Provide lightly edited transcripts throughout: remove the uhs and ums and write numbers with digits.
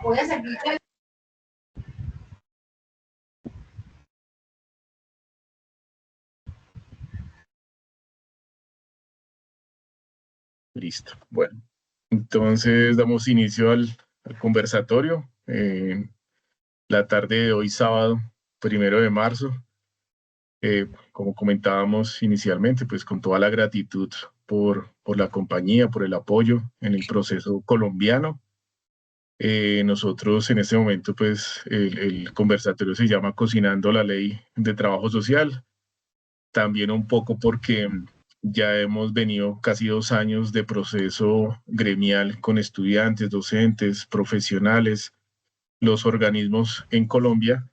voy a seguir. Listo. Bueno, entonces damos inicio al conversatorio. La tarde de hoy, sábado, 1 de marzo, como comentábamos inicialmente, pues con toda la gratitud por la compañía, por el apoyo en el proceso colombiano. Nosotros en este momento, pues el conversatorio se llama Cocinando la Ley de Trabajo Social, también un poco porque ya hemos venido casi 2 años de proceso gremial con estudiantes, docentes, profesionales, los organismos en Colombia,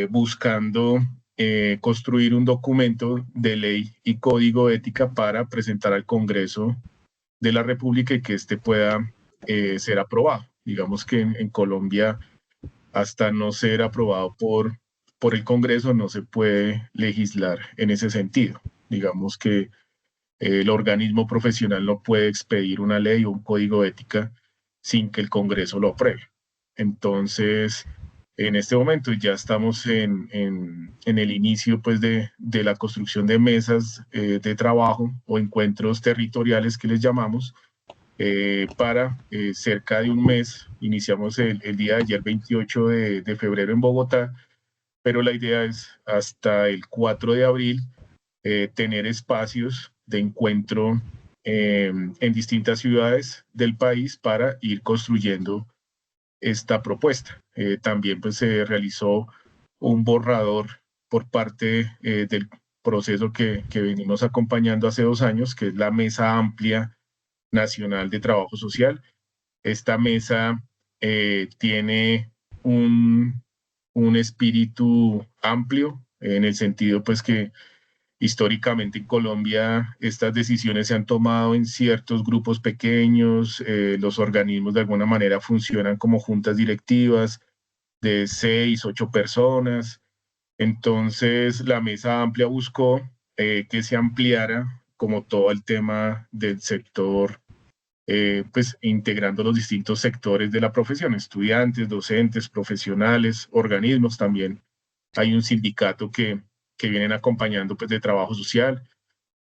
buscando construir un documento de ley y código ética para presentar al Congreso de la República y que éste pueda ser aprobado. Digamos que en Colombia, hasta no ser aprobado por el Congreso, no se puede legislar en ese sentido. Digamos que el organismo profesional no puede expedir una ley o un código de ética sin que el Congreso lo apruebe. Entonces, en este momento ya estamos en el inicio pues, de la construcción de mesas de trabajo o encuentros territoriales que les llamamos, para cerca de un mes. Iniciamos el día de ayer, 28 de febrero en Bogotá, pero la idea es hasta el 4 de abril tener espacios de encuentro en distintas ciudades del país para ir construyendo esta propuesta. También pues, se realizó un borrador por parte del proceso que venimos acompañando hace 2 años, que es la Mesa Amplia Nacional de Trabajo Social. Esta mesa tiene un espíritu amplio, en el sentido pues que históricamente en Colombia estas decisiones se han tomado en ciertos grupos pequeños, los organismos de alguna manera funcionan como juntas directivas de 6, 8 personas. Entonces la mesa amplia buscó que se ampliara como todo el tema del sector, pues integrando los distintos sectores de la profesión, estudiantes, docentes, profesionales, organismos también. Hay un sindicato que vienen acompañando pues de trabajo social.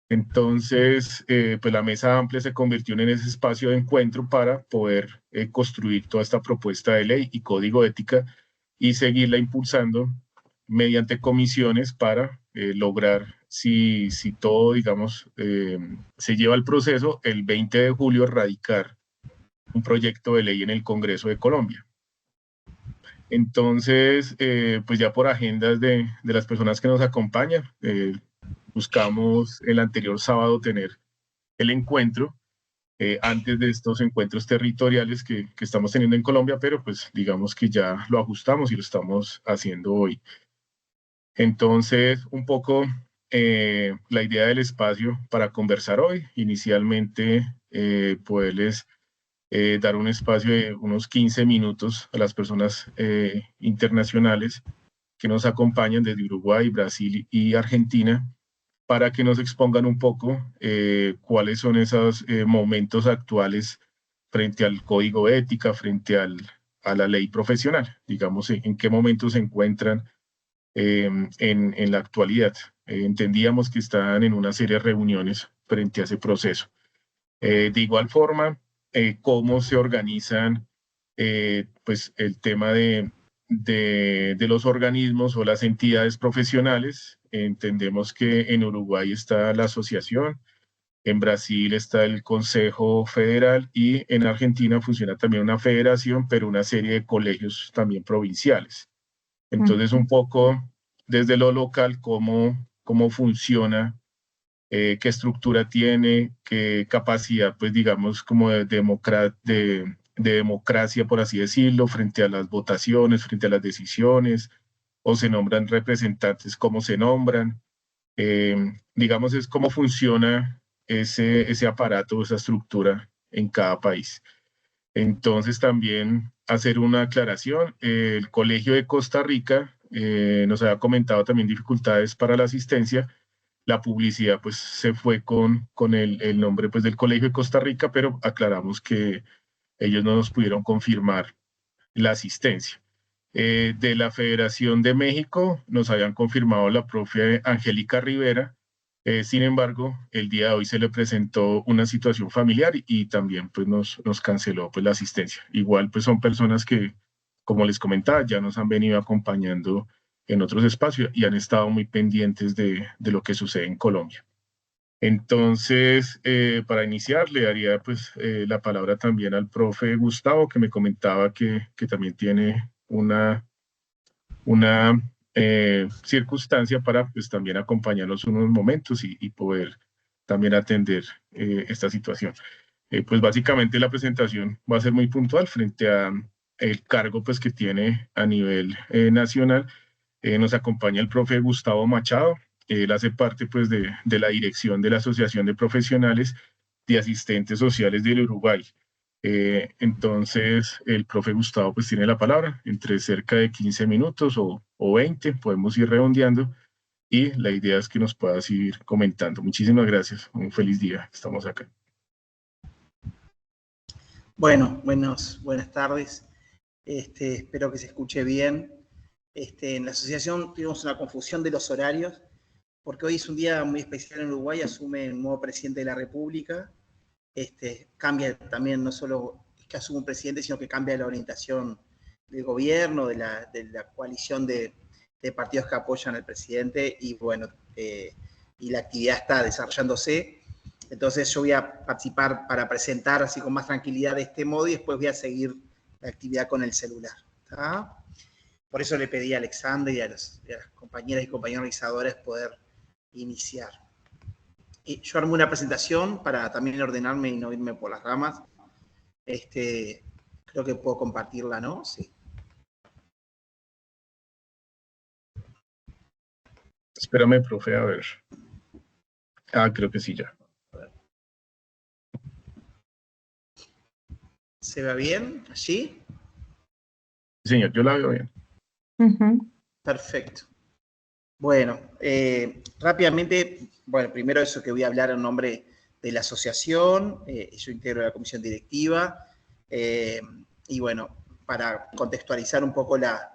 Entonces, pues la mesa amplia se convirtió en ese espacio de encuentro para poder construir toda esta propuesta de ley y código de ética y seguirla impulsando mediante comisiones para lograr, si todo, digamos, se lleva al proceso, el 20 de julio radicar un proyecto de ley en el Congreso de Colombia. Entonces, pues ya por agendas de las personas que nos acompañan, buscamos el anterior sábado tener el encuentro antes de estos encuentros territoriales que estamos teniendo en Colombia, pero pues digamos que ya lo ajustamos y lo estamos haciendo hoy. Entonces, un poco la idea del espacio para conversar hoy, inicialmente poderles dar un espacio de unos 15 minutos a las personas internacionales que nos acompañan desde Uruguay, Brasil y Argentina, para que nos expongan un poco cuáles son esos momentos actuales frente al código de ética, frente a la ley profesional, digamos, en qué momento se encuentran en la actualidad. Entendíamos que estaban en una serie de reuniones frente a ese proceso. De igual forma, cómo se organizan pues el tema de los organismos o las entidades profesionales. Entendemos que en Uruguay está la asociación, en Brasil está el Consejo Federal y en Argentina funciona también una federación, pero una serie de colegios también provinciales. Entonces, un poco desde lo local, cómo funciona, qué estructura tiene, qué capacidad, pues digamos, como de democracia, por así decirlo, frente a las votaciones, frente a las decisiones, o se nombran representantes, cómo se nombran. Digamos, es cómo funciona ese aparato, esa estructura en cada país. Entonces, también hacer una aclaración, el Colegio de Costa Rica nos había comentado también dificultades para la asistencia. La publicidad pues se fue con el nombre pues del Colegio de Costa Rica, pero aclaramos que ellos no nos pudieron confirmar la asistencia. De la Federación de México nos habían confirmado la profe Angélica Rivera. Sin embargo, el día de hoy se le presentó una situación familiar y también pues, nos canceló pues, la asistencia. Igual pues son personas que, como les comentaba, ya nos han venido acompañando en otros espacios y han estado muy pendientes de lo que sucede en Colombia. Entonces, para iniciar, le daría pues, la palabra también al profe Gustavo, que me comentaba que también tiene una circunstancia para pues, también acompañarnos unos momentos y poder también atender esta situación. Pues básicamente la presentación va a ser muy puntual frente a el cargo pues, que tiene a nivel nacional. Nos acompaña el profe Gustavo Machado. Él hace parte pues, de la dirección de la Asociación de Profesionales de Asistentes Sociales del Uruguay. Entonces, el profe Gustavo pues tiene la palabra, entre cerca de 15 minutos o 20, podemos ir redondeando, y la idea es que nos puedas ir comentando. Muchísimas gracias, un feliz día, estamos acá. Bueno, buenas tardes, espero que se escuche bien. En la asociación tuvimos una confusión de los horarios, porque hoy es un día muy especial en Uruguay, asume el nuevo presidente de la República. Cambia también, no solo es que asume un presidente, sino que cambia la orientación del gobierno, de la coalición de partidos que apoyan al presidente, y bueno, y la actividad está desarrollándose. Entonces yo voy a participar para presentar así con más tranquilidad de este modo, y después voy a seguir la actividad con el celular. ¿Tá? Por eso le pedí a Alexander y a las compañeras y compañeros organizadores poder iniciar. Yo armé una presentación para también ordenarme y no irme por las ramas. Creo que puedo compartirla, ¿no? Sí. Espérame, profe, a ver. Creo que sí ya. ¿Se ve bien allí? Sí, señor, yo la veo bien. Perfecto. Bueno, rápidamente, bueno, primero eso que voy a hablar en nombre de la asociación, yo integro la comisión directiva, y bueno, para contextualizar un poco la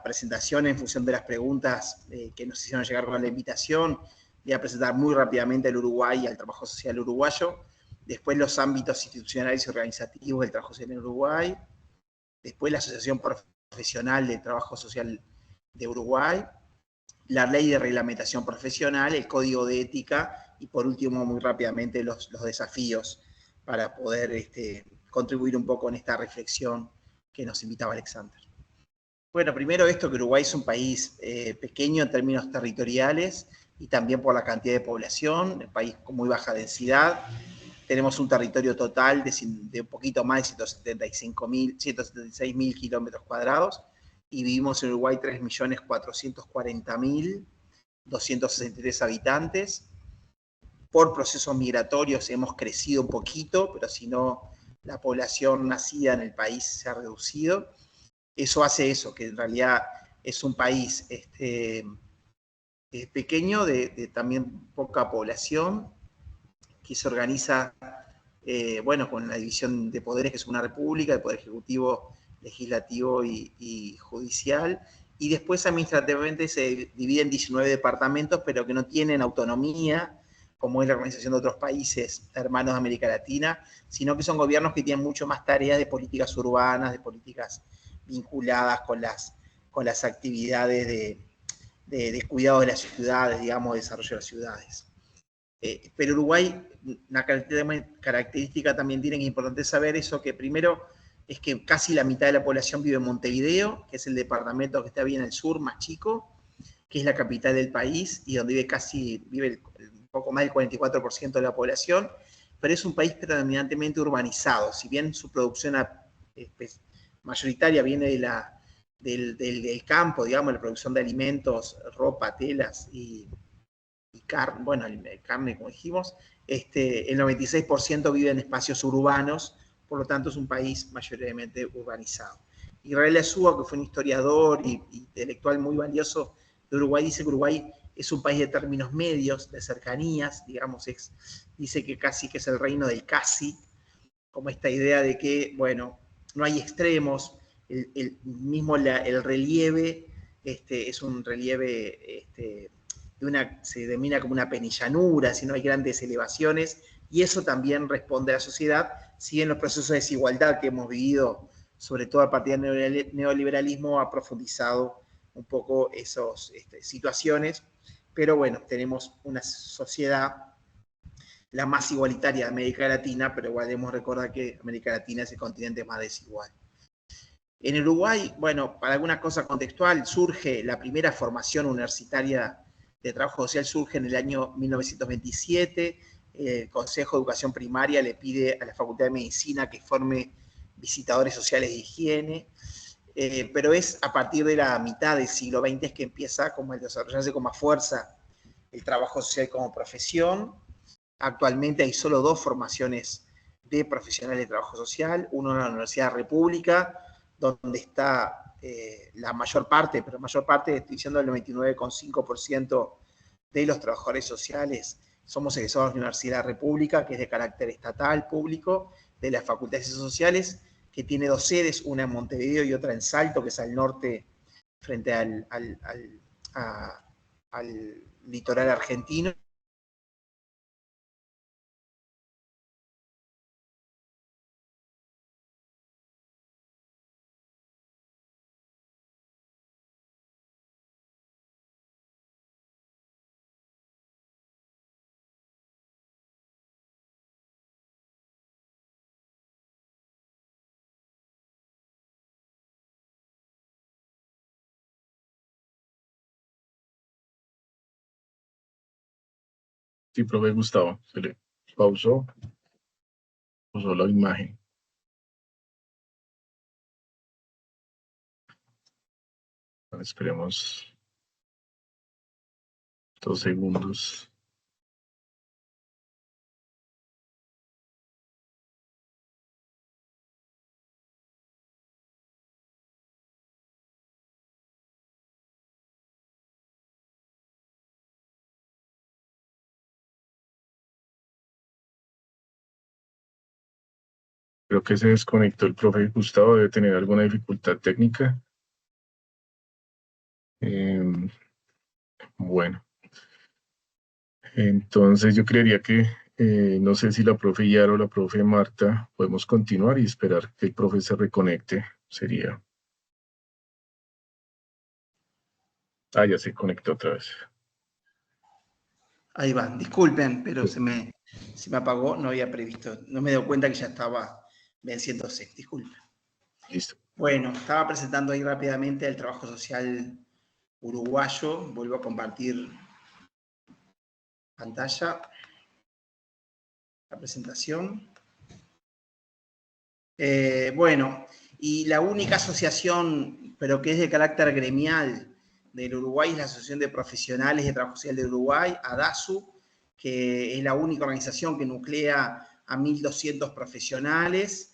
presentación en función de las preguntas que nos hicieron llegar con la invitación, voy a presentar muy rápidamente al Uruguay y al trabajo social uruguayo, después los ámbitos institucionales y organizativos del trabajo social en Uruguay, después la Asociación Profesional de Trabajo Social de Uruguay, la ley de reglamentación profesional, el código de ética, y por último, muy rápidamente, los desafíos para poder contribuir un poco en esta reflexión que nos invitaba Alexander. Bueno, primero esto, que Uruguay es un país pequeño en términos territoriales y también por la cantidad de población, un país con muy baja densidad. Tenemos un territorio total de un poquito más de 176.000 kilómetros cuadrados, y vivimos en Uruguay 3.440.263 habitantes. Por procesos migratorios hemos crecido un poquito, pero si no, la población nacida en el país se ha reducido. Eso hace eso, que en realidad es un país pequeño, de también poca población, que se organiza, bueno, con la división de poderes, que es una república, de poder ejecutivo, legislativo y judicial, y después administrativamente se divide en 19 departamentos, pero que no tienen autonomía, como es la organización de otros países hermanos de América Latina, sino que son gobiernos que tienen mucho más tareas de políticas urbanas, de políticas vinculadas con las actividades de cuidado de las ciudades, digamos, de desarrollo de las ciudades. Pero Uruguay, una característica también tiene que es importante saber eso, que primero es que casi la mitad de la población vive en Montevideo, que es el departamento que está bien al sur, más chico, que es la capital del país y donde vive un poco más del 44% de la población, pero es un país predominantemente urbanizado. Si bien su producción mayoritaria viene del campo, digamos, la producción de alimentos, ropa, telas y carne, bueno, carne, como dijimos, el 96% vive en espacios urbanos, por lo tanto es un país mayoritariamente urbanizado. Israel Azúa, que fue un historiador y intelectual muy valioso de Uruguay, dice que Uruguay es un país de términos medios, de cercanías, digamos, dice que casi que es el reino del casi, como esta idea de que, bueno, no hay extremos, el relieve es un relieve se denomina como una penillanura, si no hay grandes elevaciones, y eso también responde a la sociedad, si en los procesos de desigualdad que hemos vivido, sobre todo a partir del neoliberalismo, ha profundizado un poco esas situaciones, pero bueno, tenemos una sociedad la más igualitaria de América Latina, pero igual debemos recordar que América Latina es el continente más desigual. En Uruguay, bueno, para alguna cosa contextual, surge la primera formación universitaria de trabajo social, surge en el año 1927. El Consejo de Educación Primaria le pide a la Facultad de Medicina que forme visitadores sociales de higiene, pero es a partir de la mitad del siglo XX que empieza como a desarrollarse con más fuerza el trabajo social como profesión. Actualmente hay solo 2 formaciones de profesionales de trabajo social, uno en la Universidad República, donde está la mayor parte, pero la mayor parte, estoy diciendo el 99,5% de los trabajadores sociales somos egresados de la Universidad de la República, que es de carácter estatal, público, de las facultades sociales, que tiene 2 sedes, una en Montevideo y otra en Salto, que es al norte, frente al litoral argentino. Sí, profe Gustavo, se le pausó la imagen. Esperemos 2 segundos. Creo que se desconectó el profe Gustavo, debe tener alguna dificultad técnica. Bueno, entonces yo creería que no sé si la profe Yara o la profe Marta podemos continuar y esperar que el profe se reconecte. Sería. Ah, ya se conectó otra vez. Ahí va, disculpen, pero se me apagó, no había previsto, no me he dado cuenta que ya estaba venciéndose, disculpen. Listo. Bueno, estaba presentando ahí rápidamente el trabajo social uruguayo, vuelvo a compartir pantalla, la presentación. Bueno, y la única asociación, pero que es de carácter gremial del Uruguay, es la Asociación de Profesionales de Trabajo Social del Uruguay, ADASU, que es la única organización que nuclea a 1.200 profesionales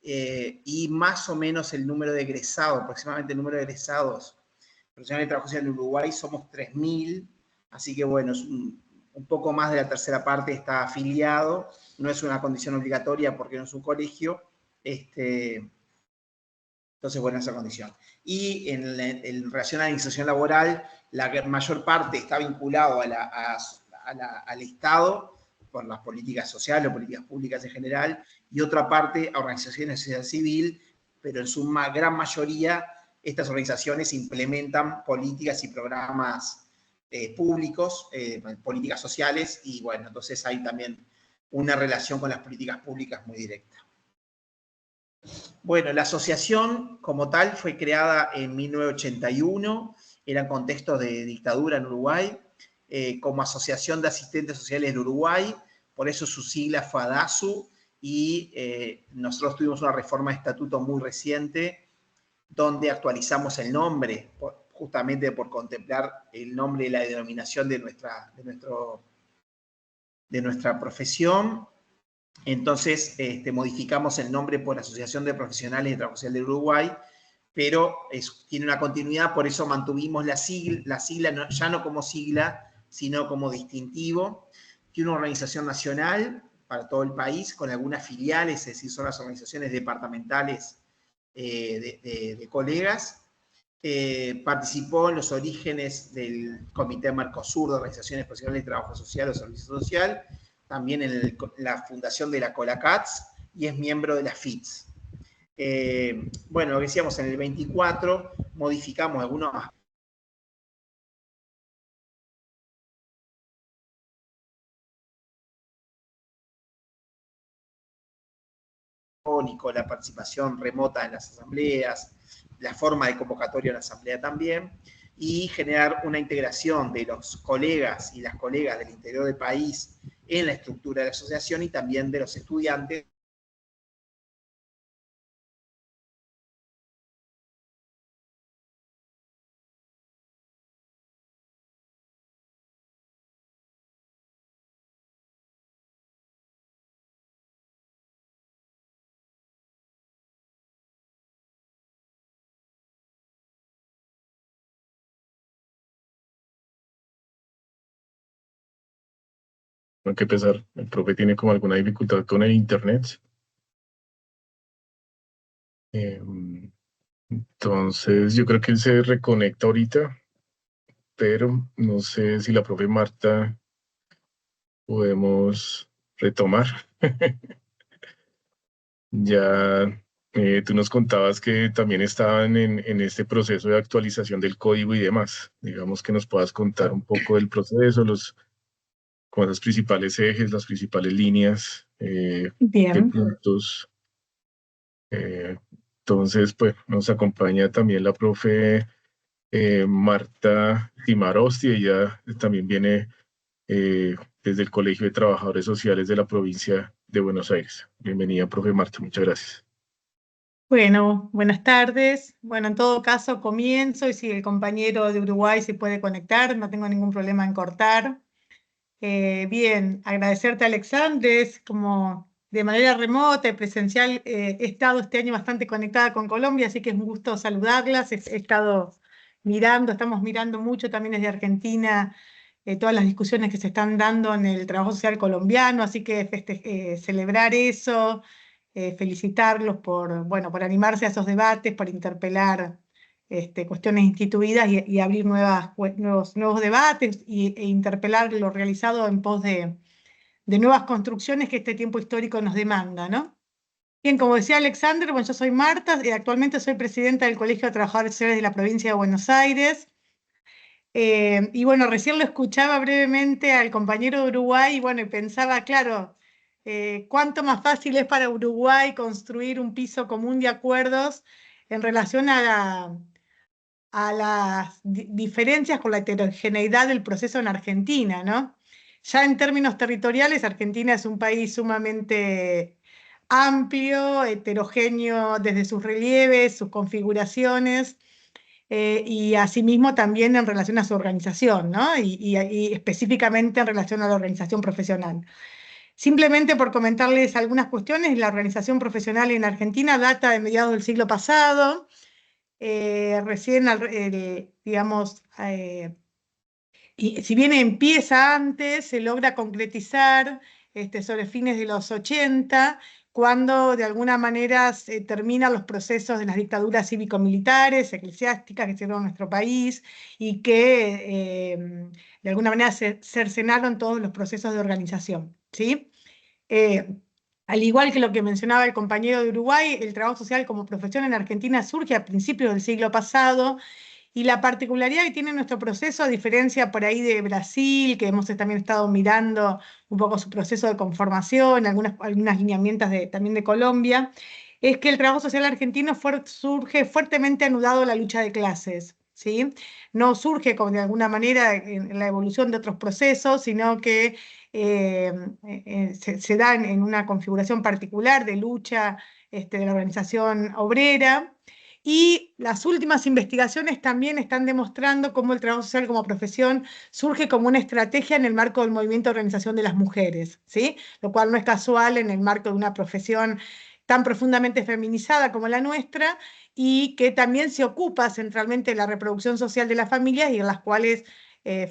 y más o menos el número de egresados, aproximadamente el número de egresados profesionales de trabajo social en Uruguay somos 3.000, así que bueno, es un poco más de la tercera parte está afiliado, no es una condición obligatoria porque no es un colegio, entonces bueno, esa condición. Y en relación a la inserción laboral, la mayor parte está vinculado al Estado, por las políticas sociales o políticas públicas en general, y otra parte a organizaciones de sociedad civil, pero en su gran mayoría estas organizaciones implementan políticas y programas públicos, políticas sociales, y bueno, entonces hay también una relación con las políticas públicas muy directa. Bueno, la asociación como tal fue creada en 1981, eran contextos de dictadura en Uruguay, como Asociación de Asistentes Sociales del Uruguay, por eso su sigla fue ADASU, y nosotros tuvimos una reforma de estatuto muy reciente, donde actualizamos el nombre, justamente por contemplar el nombre y la denominación de nuestra profesión. Entonces, modificamos el nombre por Asociación de Profesionales de Trabajo Social del Uruguay, pero tiene una continuidad, por eso mantuvimos la sigla ya no como sigla, sino como distintivo. Tiene una organización nacional para todo el país, con algunas filiales, es decir, son las organizaciones departamentales de colegas. Participó en los orígenes del Comité Mercosur de Organizaciones Profesionales de Trabajo Social o Servicio Social, también en la fundación de la COLACATS y es miembro de la FITS. Bueno, lo que decíamos, en el 24 modificamos algunos la participación remota en las asambleas, la forma de convocatoria en la asamblea también, y generar una integración de los colegas y las colegas del interior del país en la estructura de la asociación y también de los estudiantes. No hay que pesar, el profe tiene como alguna dificultad con el internet. Entonces, yo creo que él se reconecta ahorita, pero no sé si la profe Marta podemos retomar. Ya tú nos contabas que también estaban en este proceso de actualización del código y demás. Digamos que nos puedas contar un poco del proceso, con los principales ejes, las principales líneas, qué Bien. puntos. Entonces, pues nos acompaña también la profe Marta Timarosti, ella también viene desde el Colegio de Trabajadores Sociales de la provincia de Buenos Aires. Bienvenida, profe Marta, muchas gracias. Bueno, buenas tardes. Bueno, en todo caso comienzo y si el compañero de Uruguay se puede conectar, no tengo ningún problema en cortar. Bien, agradecerte, Alexandres, como de manera remota y presencial, he estado este año bastante conectada con Colombia, así que es un gusto saludarlas. He estado mirando, estamos mirando mucho también desde Argentina todas las discusiones que se están dando en el trabajo social colombiano, así que celebrar eso, felicitarlos por, bueno, por animarse a esos debates, por interpelar cuestiones instituidas y abrir nuevos debates e interpelar lo realizado en pos de nuevas construcciones que este tiempo histórico nos demanda, ¿no? Bien, como decía Alexander, bueno, yo soy Marta y actualmente soy presidenta del Colegio de Trabajadores Sociales de la provincia de Buenos Aires. Y bueno, recién lo escuchaba brevemente al compañero de Uruguay y bueno, y pensaba, claro, cuánto más fácil es para Uruguay construir un piso común de acuerdos en relación a las diferencias con la heterogeneidad del proceso en Argentina, ¿no? Ya en términos territoriales, Argentina es un país sumamente amplio, heterogéneo desde sus relieves, sus configuraciones, y asimismo también en relación a su organización, ¿no? Y específicamente en relación a la organización profesional. Simplemente por comentarles algunas cuestiones, la organización profesional en Argentina data de mediados del siglo pasado, recién, digamos, y si bien empieza antes, se logra concretizar sobre fines de los 80, cuando de alguna manera se terminan los procesos de las dictaduras cívico-militares, eclesiásticas que se dieron en nuestro país y que de alguna manera cercenaron todos los procesos de organización, ¿sí? Al igual que lo que mencionaba el compañero de Uruguay, el trabajo social como profesión en Argentina surge a principios del siglo pasado y la particularidad que tiene nuestro proceso, a diferencia por ahí de Brasil, que hemos también estado mirando un poco su proceso de conformación, algunas lineamientos también de Colombia, es que el trabajo social argentino surge fuertemente anudado a la lucha de clases, ¿sí? No surge como de alguna manera en la evolución de otros procesos, sino que se da en una configuración particular de lucha de la organización obrera. Y las últimas investigaciones también están demostrando cómo el trabajo social como profesión surge como una estrategia en el marco del movimiento de organización de las mujeres, ¿sí? Lo cual no es casual en el marco de una profesión tan profundamente feminizada como la nuestra y que también se ocupa centralmente de la reproducción social de las familias y en las cuales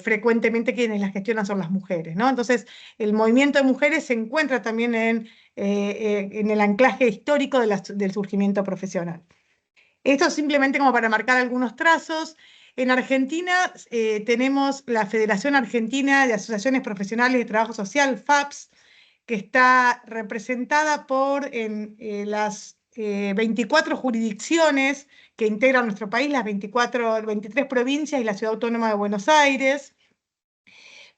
frecuentemente quienes la gestionan son las mujeres, ¿no? Entonces, el movimiento de mujeres se encuentra también en el anclaje histórico del surgimiento profesional. Esto simplemente como para marcar algunos trazos. En Argentina tenemos la Federación Argentina de Asociaciones Profesionales de Trabajo Social, FAPS, que está representada por las 24 jurisdicciones que integran nuestro país, las 23 provincias y la Ciudad Autónoma de Buenos Aires.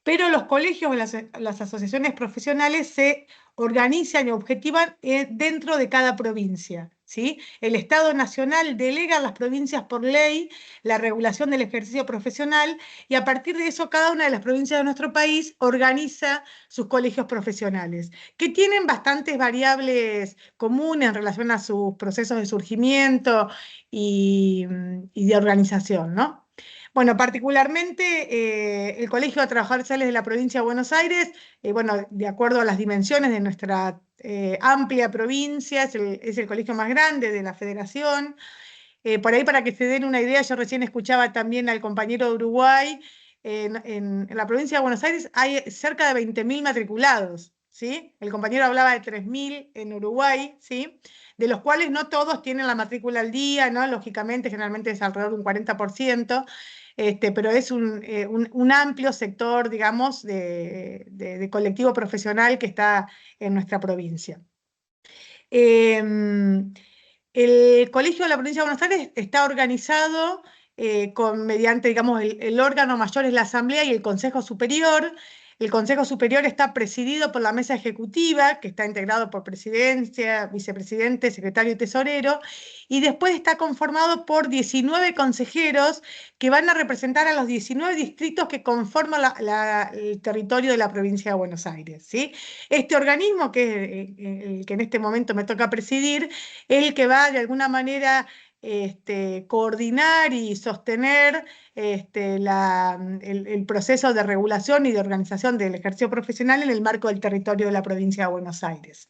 Pero los colegios, las asociaciones profesionales se organizan y objetivan dentro de cada provincia, ¿sí? El Estado Nacional delega a las provincias por ley la regulación del ejercicio profesional y a partir de eso cada una de las provincias de nuestro país organiza sus colegios profesionales, que tienen bastantes variables comunes en relación a sus procesos de surgimiento y de organización, ¿no? Bueno, particularmente el Colegio de Trabajadores Sociales de la Provincia de Buenos Aires, bueno, de acuerdo a las dimensiones de nuestra amplia provincia, es el colegio más grande de la federación. Por ahí, para que se den una idea, yo recién escuchaba también al compañero de Uruguay, en la provincia de Buenos Aires hay cerca de 20.000 matriculados, ¿sí? El compañero hablaba de 3.000 en Uruguay, ¿sí? De los cuales no todos tienen la matrícula al día, ¿no? Lógicamente, generalmente es alrededor de un 40%, pero es un amplio sector, digamos, de colectivo profesional que está en nuestra provincia. El Colegio de la Provincia de Buenos Aires está organizado mediante, digamos, el órgano mayor es la Asamblea y el Consejo Superior. El Consejo Superior está presidido por la Mesa Ejecutiva, que está integrado por presidencia, vicepresidente, secretario y tesorero, y después está conformado por 19 consejeros que van a representar a los 19 distritos que conforman el territorio de la provincia de Buenos Aires, ¿sí? Este organismo, que es el que en este momento me toca presidir, el que va de alguna manera coordinar y sostener el proceso de regulación y de organización del ejercicio profesional en el marco del territorio de la provincia de Buenos Aires.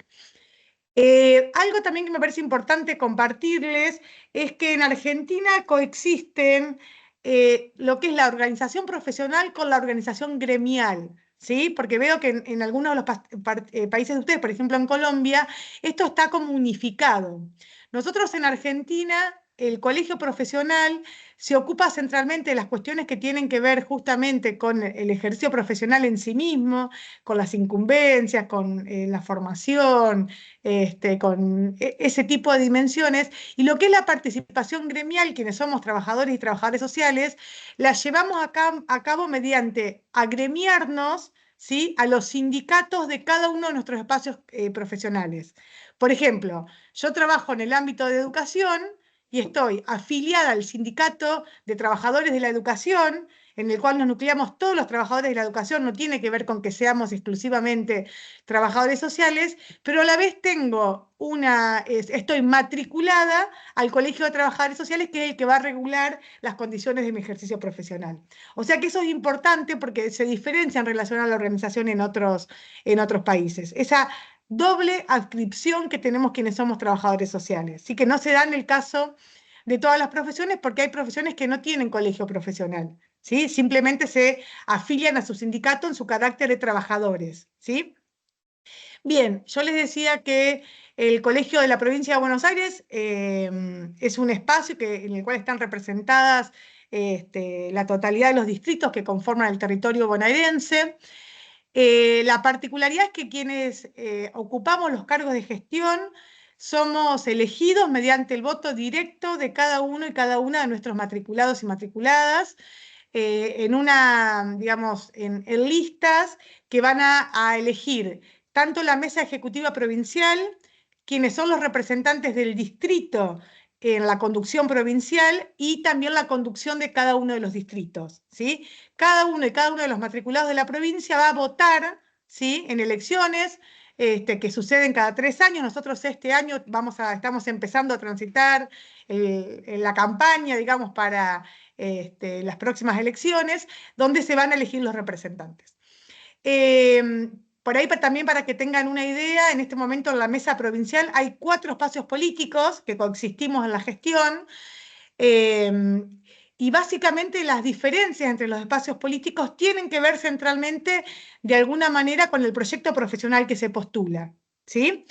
Algo también que me parece importante compartirles es que en Argentina coexisten lo que es la organización profesional con la organización gremial, ¿sí? Porque veo que en algunos de los países de ustedes, por ejemplo en Colombia, esto está como unificado. Nosotros en Argentina, el colegio profesional se ocupa centralmente de las cuestiones que tienen que ver justamente con el ejercicio profesional en sí mismo, con las incumbencias, con la formación, con ese tipo de dimensiones, y lo que es la participación gremial, quienes somos trabajadores y trabajadoras sociales, la llevamos a cabo mediante agremiarnos, ¿sí?, a los sindicatos de cada uno de nuestros espacios profesionales. Por ejemplo, yo trabajo en el ámbito de educación y estoy afiliada al sindicato de trabajadores de la educación, en el cual nos nucleamos todos los trabajadores de la educación, no tiene que ver con que seamos exclusivamente trabajadores sociales, pero a la vez estoy matriculada al Colegio de Trabajadores Sociales, que es el que va a regular las condiciones de mi ejercicio profesional. O sea que eso es importante porque se diferencia en relación a la organización en otros países. Esa doble adscripción que tenemos quienes somos trabajadores sociales. Así que no se da en el caso de todas las profesiones porque hay profesiones que no tienen colegio profesional, ¿sí? Simplemente se afilian a su sindicato en su carácter de trabajadores, ¿sí? Bien, yo les decía que el Colegio de la Provincia de Buenos Aires es un espacio en el cual están representadas la totalidad de los distritos que conforman el territorio bonaerense. La particularidad es que quienes ocupamos los cargos de gestión somos elegidos mediante el voto directo de cada uno y cada una de nuestros matriculados y matriculadas en listas que van a elegir tanto la Mesa Ejecutiva Provincial, quienes son los representantes del distrito en la conducción provincial y también la conducción de cada uno de los distritos, ¿sí? Cada uno de los matriculados de la provincia va a votar, ¿sí?, en elecciones que suceden cada 3 años. Nosotros este año estamos empezando a transitar la campaña, digamos, para las próximas elecciones, donde se van a elegir los representantes. Por ahí también para que tengan una idea, en este momento en la mesa provincial hay 4 espacios políticos que coexistimos en la gestión, y básicamente las diferencias entre los espacios políticos tienen que ver centralmente de alguna manera con el proyecto profesional que se postula, ¿sí?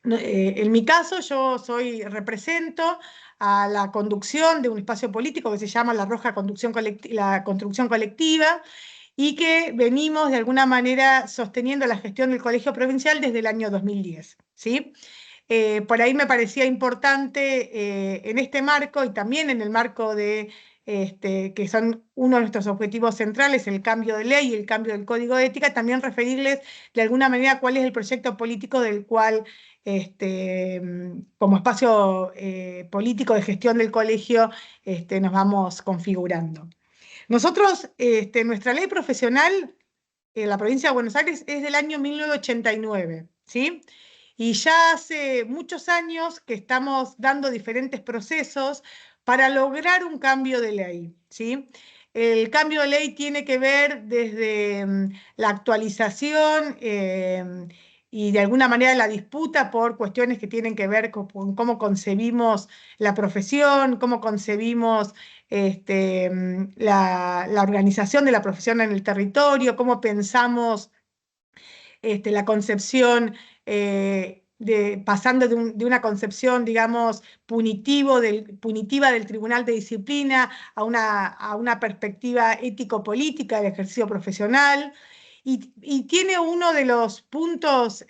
En mi caso, yo represento a la conducción de un espacio político que se llama la la Construcción Colectiva, y que venimos de alguna manera sosteniendo la gestión del Colegio Provincial desde el año 2010, ¿sí? Por ahí me parecía importante en este marco y también en el marco de que son uno de nuestros objetivos centrales, el cambio de ley y el cambio del código de ética, también referirles de alguna manera cuál es el proyecto político del cual, como espacio político de gestión del colegio, nos vamos configurando. Nosotros, nuestra ley profesional en la provincia de Buenos Aires es del año 1989, ¿sí? Y ya hace muchos años que estamos dando diferentes procesos para lograr un cambio de ley, ¿sí? El cambio de ley tiene que ver desde la actualización y de alguna manera la disputa por cuestiones que tienen que ver con cómo concebimos la profesión, cómo concebimos la organización de la profesión en el territorio, cómo pensamos la concepción, pasando de una concepción, digamos, punitiva del Tribunal de Disciplina a una perspectiva ético-política del ejercicio profesional. Y tiene uno de los puntos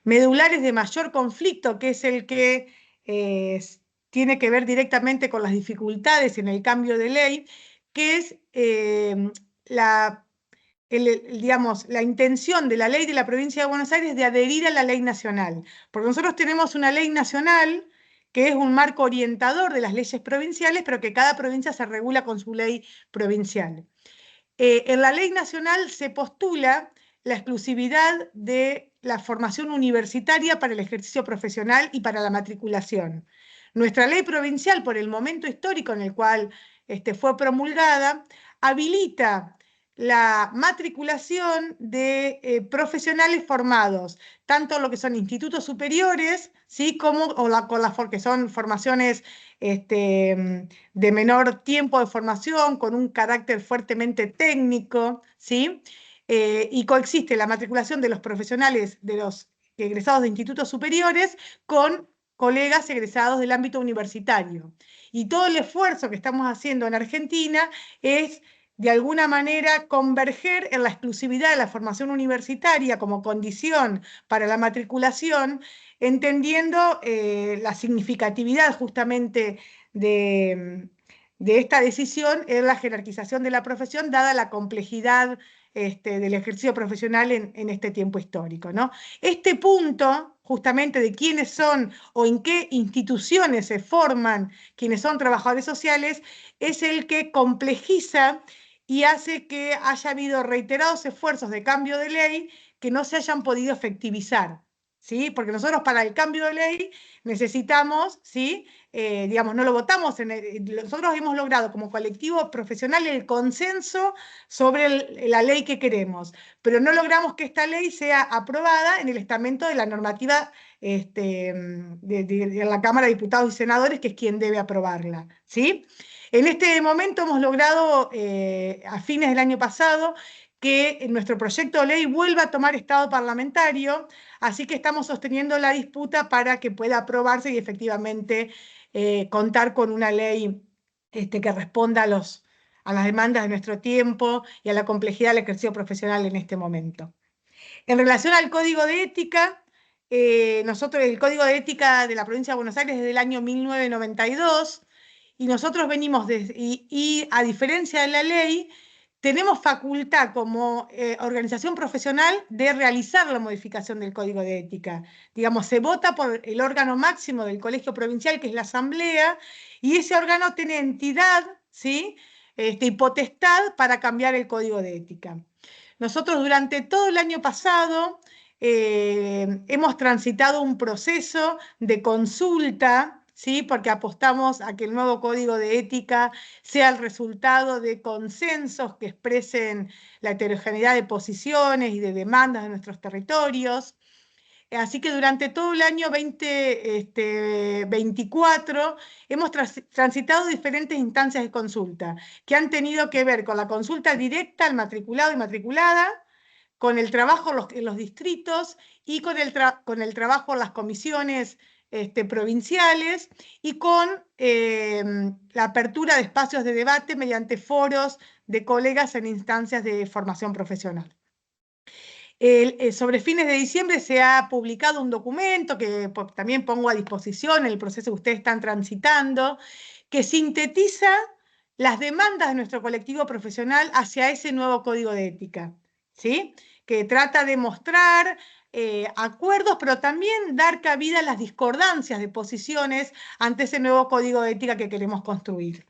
medulares de mayor conflicto, que es el que tiene que ver directamente con las dificultades en el cambio de ley, que es digamos, la intención de la ley de la provincia de Buenos Aires de adherir a la ley nacional. Porque nosotros tenemos una ley nacional que es un marco orientador de las leyes provinciales, pero que cada provincia se regula con su ley provincial. En la ley nacional se postula la exclusividad de la formación universitaria para el ejercicio profesional y para la matriculación. Nuestra ley provincial, por el momento histórico en el cual fue promulgada, habilita la matriculación de profesionales formados, tanto lo que son institutos superiores, ¿sí? Como que son formaciones de menor tiempo de formación, con un carácter fuertemente técnico, ¿sí? Y coexiste la matriculación de los profesionales, de los egresados de institutos superiores, con colegas egresados del ámbito universitario. Y todo el esfuerzo que estamos haciendo en Argentina es, de alguna manera, converger en la exclusividad de la formación universitaria como condición para la matriculación, entendiendo la significatividad justamente de esta decisión en la jerarquización de la profesión, dada la complejidad del ejercicio profesional en este tiempo histórico, ¿no? Este punto, justamente, de quiénes son o en qué instituciones se forman quienes son trabajadores sociales, es el que complejiza y hace que haya habido reiterados esfuerzos de cambio de ley que no se hayan podido efectivizar, ¿sí? Porque nosotros para el cambio de ley necesitamos, ¿sí? Digamos, no lo votamos, nosotros hemos logrado como colectivo profesional el consenso sobre la ley que queremos, pero no logramos que esta ley sea aprobada en el estamento de la normativa de la Cámara de Diputados y Senadores, que es quien debe aprobarla, ¿sí? En este momento hemos logrado, a fines del año pasado, que nuestro proyecto de ley vuelva a tomar estado parlamentario, así que estamos sosteniendo la disputa para que pueda aprobarse y efectivamente contar con una ley que responda a las demandas de nuestro tiempo y a la complejidad del ejercicio profesional en este momento. En relación al Código de Ética, nosotros, el Código de Ética de la provincia de Buenos Aires es del año 1992, y nosotros venimos, y a diferencia de la ley, tenemos facultad como organización profesional de realizar la modificación del Código de Ética. Digamos, se vota por el órgano máximo del colegio provincial, que es la Asamblea, y ese órgano tiene entidad, ¿sí? Y potestad para cambiar el Código de Ética. Nosotros durante todo el año pasado hemos transitado un proceso de consulta, ¿sí? Porque apostamos a que el nuevo Código de Ética sea el resultado de consensos que expresen la heterogeneidad de posiciones y de demandas de nuestros territorios. Así que durante todo el año 2024 hemos transitado diferentes instancias de consulta que han tenido que ver con la consulta directa al matriculado y matriculada, con el trabajo en los distritos y con el trabajo en las comisiones provinciales y con la apertura de espacios de debate mediante foros de colegas en instancias de formación profesional. Sobre fines de diciembre se ha publicado un documento que también pongo a disposición en el proceso que ustedes están transitando, que sintetiza las demandas de nuestro colectivo profesional hacia ese nuevo código de ética, ¿sí? Que trata de mostrar acuerdos, pero también dar cabida a las discordancias de posiciones ante ese nuevo código de ética que queremos construir.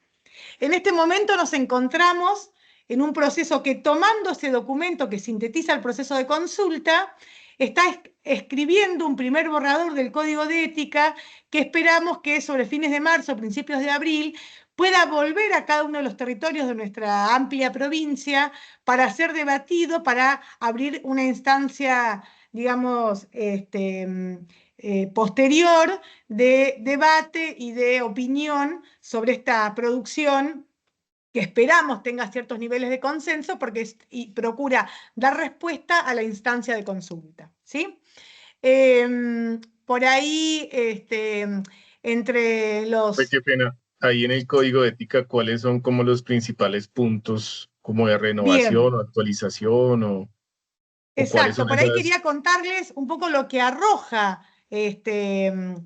En este momento nos encontramos en un proceso que, tomando ese documento que sintetiza el proceso de consulta, está escribiendo un primer borrador del Código de Ética que esperamos que sobre fines de marzo, principios de abril, pueda volver a cada uno de los territorios de nuestra amplia provincia para ser debatido, para abrir una instancia, digamos, posterior de debate y de opinión sobre esta producción que esperamos tenga ciertos niveles de consenso porque procura dar respuesta a la instancia de consulta, ¿sí? Por ahí, entre los... Pues qué pena. Ahí en el código de ética, ¿cuáles son como los principales puntos como de renovación Bien. o actualización o cuáles Exacto, son por ahí esas? quería contarles un poco lo que arroja el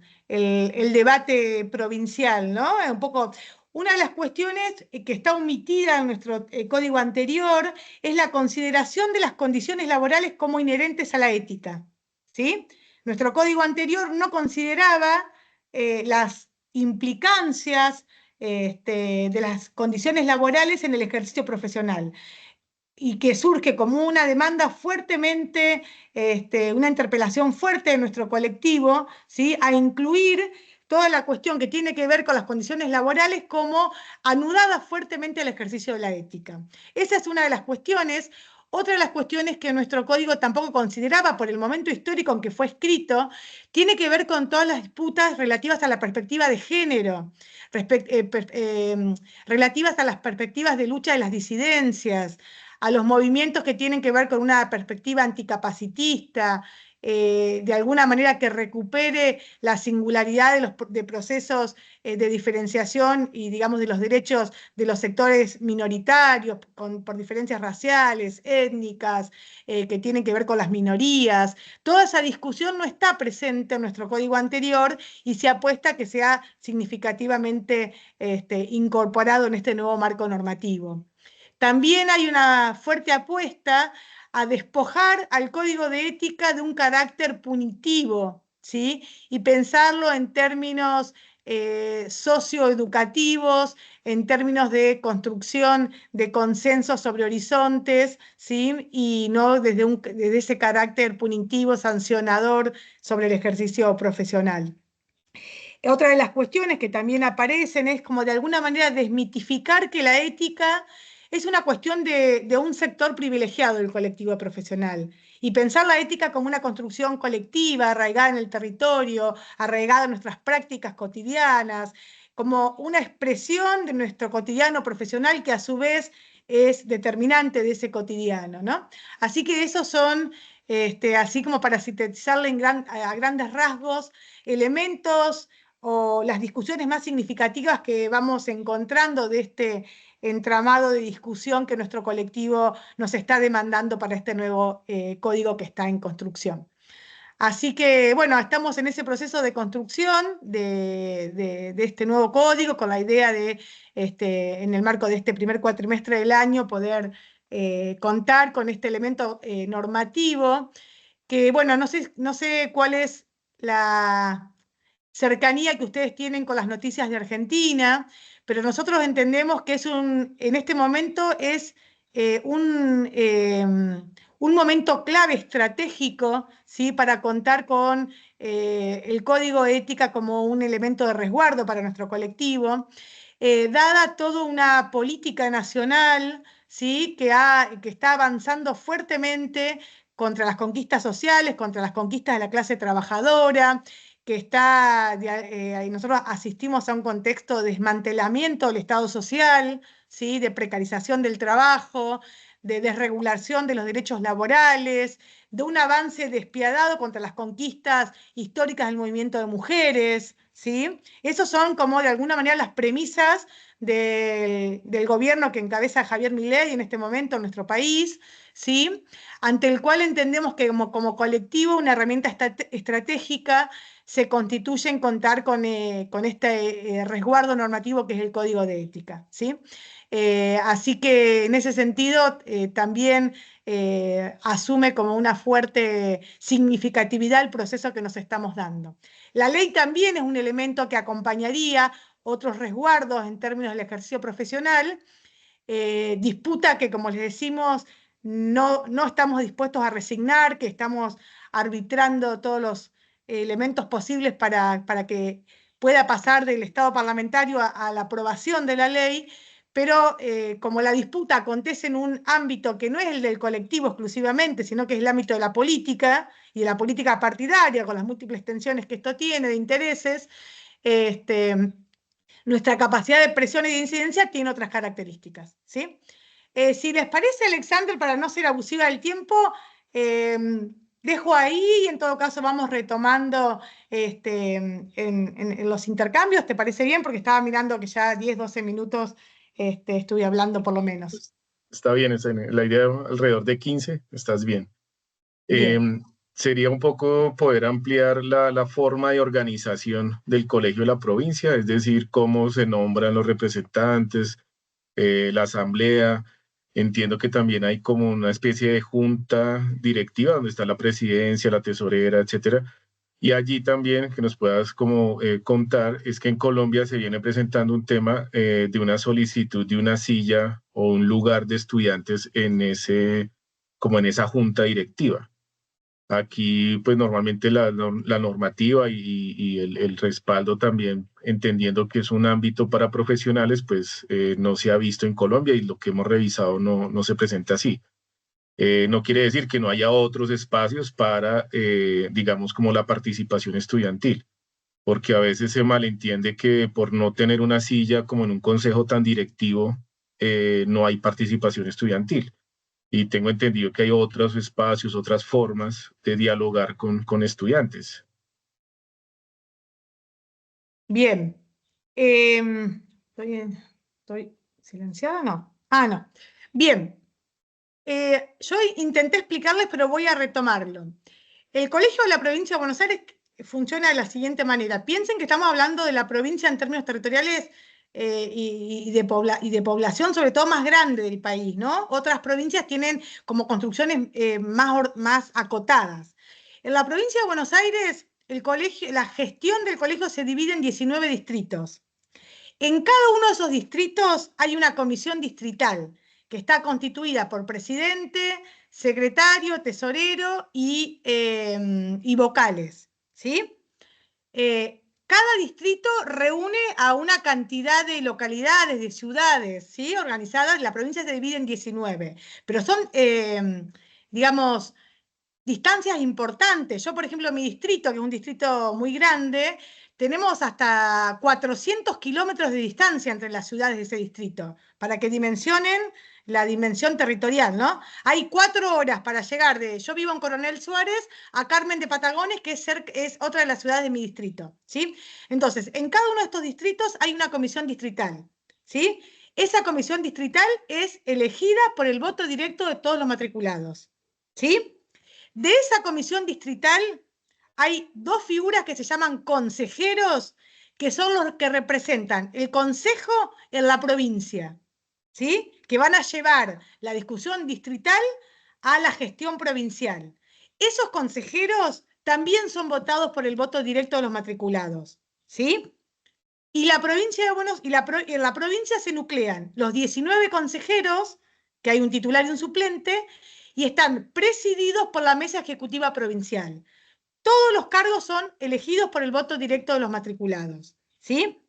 debate provincial, ¿no? Un poco, una de las cuestiones que está omitida en nuestro código anterior es la consideración de las condiciones laborales como inherentes a la ética, ¿sí? Nuestro código anterior no consideraba las implicancias de las condiciones laborales en el ejercicio profesional, y que surge como una demanda fuertemente, una interpelación fuerte de nuestro colectivo, ¿sí? A incluir toda la cuestión que tiene que ver con las condiciones laborales como anudada fuertemente al ejercicio de la ética. Esa es una de las cuestiones. Otra de las cuestiones que nuestro código tampoco consideraba por el momento histórico en que fue escrito, tiene que ver con todas las disputas relativas a la perspectiva de género, relativas a las perspectivas de lucha de las disidencias, a los movimientos que tienen que ver con una perspectiva anticapacitista, de alguna manera que recupere la singularidad de procesos de diferenciación y, digamos, de los derechos de los sectores minoritarios por diferencias raciales, étnicas, que tienen que ver con las minorías. Toda esa discusión no está presente en nuestro código anterior y se apuesta a que sea significativamente incorporado en este nuevo marco normativo. También hay una fuerte apuesta a despojar al código de ética de un carácter punitivo, ¿sí? Y pensarlo en términos socioeducativos, en términos de construcción de consensos sobre horizontes, ¿sí? Y no desde ese carácter punitivo, sancionador sobre el ejercicio profesional. Otra de las cuestiones que también aparecen es como de alguna manera desmitificar que la ética es una cuestión de un sector privilegiado del colectivo profesional y pensar la ética como una construcción colectiva, arraigada en el territorio, arraigada en nuestras prácticas cotidianas, como una expresión de nuestro cotidiano profesional que a su vez es determinante de ese cotidiano, ¿no? Así que esos son, así como para sintetizarle a grandes rasgos, elementos o las discusiones más significativas que vamos encontrando de este entramado de discusión que nuestro colectivo nos está demandando para este nuevo código que está en construcción. Así que, bueno, estamos en ese proceso de construcción de este nuevo código con la idea de, en el marco de este primer cuatrimestre del año, poder contar con este elemento normativo que, bueno, no sé cuál es la cercanía que ustedes tienen con las noticias de Argentina, pero nosotros entendemos que en este momento es un momento clave estratégico, ¿sí? Para contar con el código de ética como un elemento de resguardo para nuestro colectivo, dada toda una política nacional, ¿sí? Que está avanzando fuertemente contra las conquistas sociales, contra las conquistas de la clase trabajadora, que nosotros asistimos a un contexto de desmantelamiento del Estado social, ¿sí? De precarización del trabajo, de desregulación de los derechos laborales, de un avance despiadado contra las conquistas históricas del movimiento de mujeres, ¿sí? Esos son como de alguna manera las premisas del gobierno que encabeza Javier Milei en este momento en nuestro país, ¿sí? Ante el cual entendemos que como colectivo una herramienta estratégica se constituye en contar con este resguardo normativo que es el Código de Ética, ¿sí? Así que en ese sentido también asume como una fuerte significatividad el proceso que nos estamos dando. La ley también es un elemento que acompañaría otros resguardos en términos del ejercicio profesional, disputa que, como les decimos, no estamos dispuestos a resignar, que estamos arbitrando todos los elementos posibles para que pueda pasar del estado parlamentario a la aprobación de la ley, pero como la disputa acontece en un ámbito que no es el del colectivo exclusivamente, sino que es el ámbito de la política y de la política partidaria, con las múltiples tensiones que esto tiene, de intereses, nuestra capacidad de presión y de incidencia tiene otras características, ¿sí? Si les parece, Alexander, para no ser abusiva del tiempo, dejo ahí y en todo caso vamos retomando en los intercambios. ¿Te parece bien? Porque estaba mirando que ya 10, 12 minutos estuve hablando por lo menos. Está bien, la idea alrededor de 15, estás bien. Bien. Sería un poco poder ampliar la forma de organización del colegio de la provincia, es decir, cómo se nombran los representantes, la asamblea. Entiendo que también hay como una especie de junta directiva donde está la presidencia, la tesorera, etcétera. Y allí también que nos puedas como contar es que en Colombia se viene presentando un tema de una solicitud de una silla o un lugar de estudiantes como en esa junta directiva. Aquí, pues normalmente la normativa y el respaldo también, entendiendo que es un ámbito para profesionales, pues no se ha visto en Colombia y lo que hemos revisado no se presenta así. No quiere decir que no haya otros espacios para, digamos, como la participación estudiantil, porque a veces se malentiende que por no tener una silla como en un consejo tan directivo, no hay participación estudiantil. Y tengo entendido que hay otros espacios, otras formas de dialogar con estudiantes. Bien. ¿Estoy silenciada? No. Ah, no. Bien. Yo intenté explicarles, pero voy a retomarlo. El Colegio de la Provincia de Buenos Aires funciona de la siguiente manera. Piensen que estamos hablando de la provincia en términos territoriales y de población, sobre todo más grande del país, ¿no? Otras provincias tienen como construcciones más acotadas. En la provincia de Buenos Aires, la gestión del colegio se divide en 19 distritos. En cada uno de esos distritos hay una comisión distrital que está constituida por presidente, secretario, tesorero y vocales, ¿sí? Cada distrito reúne a una cantidad de localidades, de ciudades, ¿sí? Organizadas. La provincia se divide en 19, pero son, digamos, distancias importantes. Yo, por ejemplo, mi distrito, que es un distrito muy grande, tenemos hasta 400 kilómetros de distancia entre las ciudades de ese distrito, para que dimensionen la dimensión territorial, ¿no? Hay 4 horas para llegar yo vivo en Coronel Suárez, a Carmen de Patagones, que es otra de las ciudades de mi distrito, ¿sí? Entonces, en cada uno de estos distritos hay una comisión distrital, ¿sí? Esa comisión distrital es elegida por el voto directo de todos los matriculados, ¿sí? De esa comisión distrital hay 2 figuras que se llaman consejeros, que son los que representan el consejo en la provincia, ¿sí? Que van a llevar la discusión distrital a la gestión provincial. Esos consejeros también son votados por el voto directo de los matriculados, ¿sí? Y en la provincia se nuclean los 19 consejeros, que hay un titular y un suplente, y están presididos por la mesa ejecutiva provincial. Todos los cargos son elegidos por el voto directo de los matriculados, ¿sí?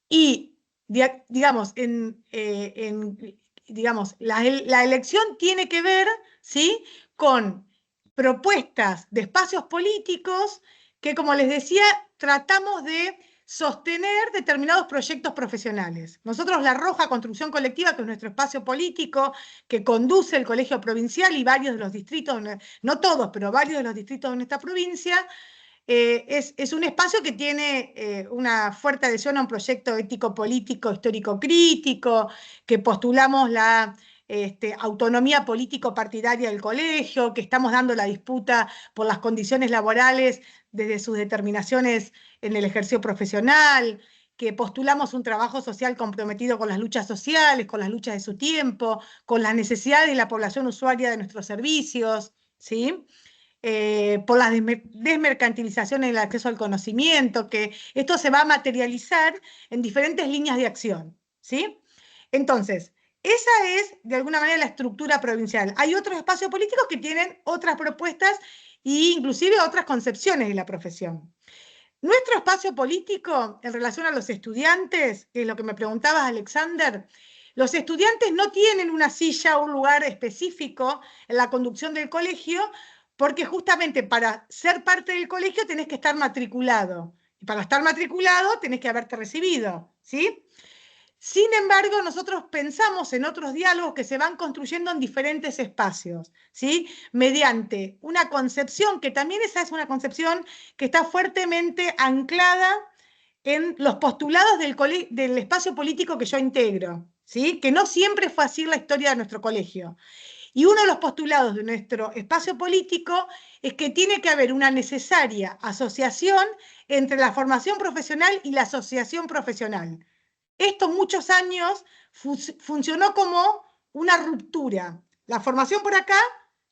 Y, digamos, la elección tiene que ver, ¿sí?, con propuestas de espacios políticos que, como les decía, tratamos de sostener determinados proyectos profesionales. Nosotros La Roja Construcción Colectiva, que es nuestro espacio político que conduce el Colegio Provincial y varios de los distritos, no todos, pero varios de los distritos de nuestra provincia, es un espacio que tiene una fuerte adhesión a un proyecto ético-político, histórico-crítico, que postulamos la autonomía político-partidaria del colegio, que estamos dando la disputa por las condiciones laborales desde sus determinaciones en el ejercicio profesional, que postulamos un trabajo social comprometido con las luchas sociales, con las luchas de su tiempo, con las necesidades de la población usuaria de nuestros servicios, ¿sí? Por la desmercantilización en el acceso al conocimiento, que esto se va a materializar en diferentes líneas de acción, ¿sí? Entonces, esa es, de alguna manera, la estructura provincial. Hay otros espacios políticos que tienen otras propuestas e inclusive otras concepciones de la profesión. Nuestro espacio político, en relación a los estudiantes, que es lo que me preguntabas, Alexander, los estudiantes no tienen una silla o un lugar específico en la conducción del colegio, porque justamente para ser parte del colegio tenés que estar matriculado. Y para estar matriculado tenés que haberte recibido, ¿sí? Sin embargo, nosotros pensamos en otros diálogos que se van construyendo en diferentes espacios, ¿sí? Mediante una concepción, que también esa es una concepción que está fuertemente anclada en los postulados del espacio político que yo integro, ¿sí? Que no siempre fue así la historia de nuestro colegio. Y uno de los postulados de nuestro espacio político es que tiene que haber una necesaria asociación entre la formación profesional y la asociación profesional. Esto muchos años funcionó como una ruptura. La formación por acá,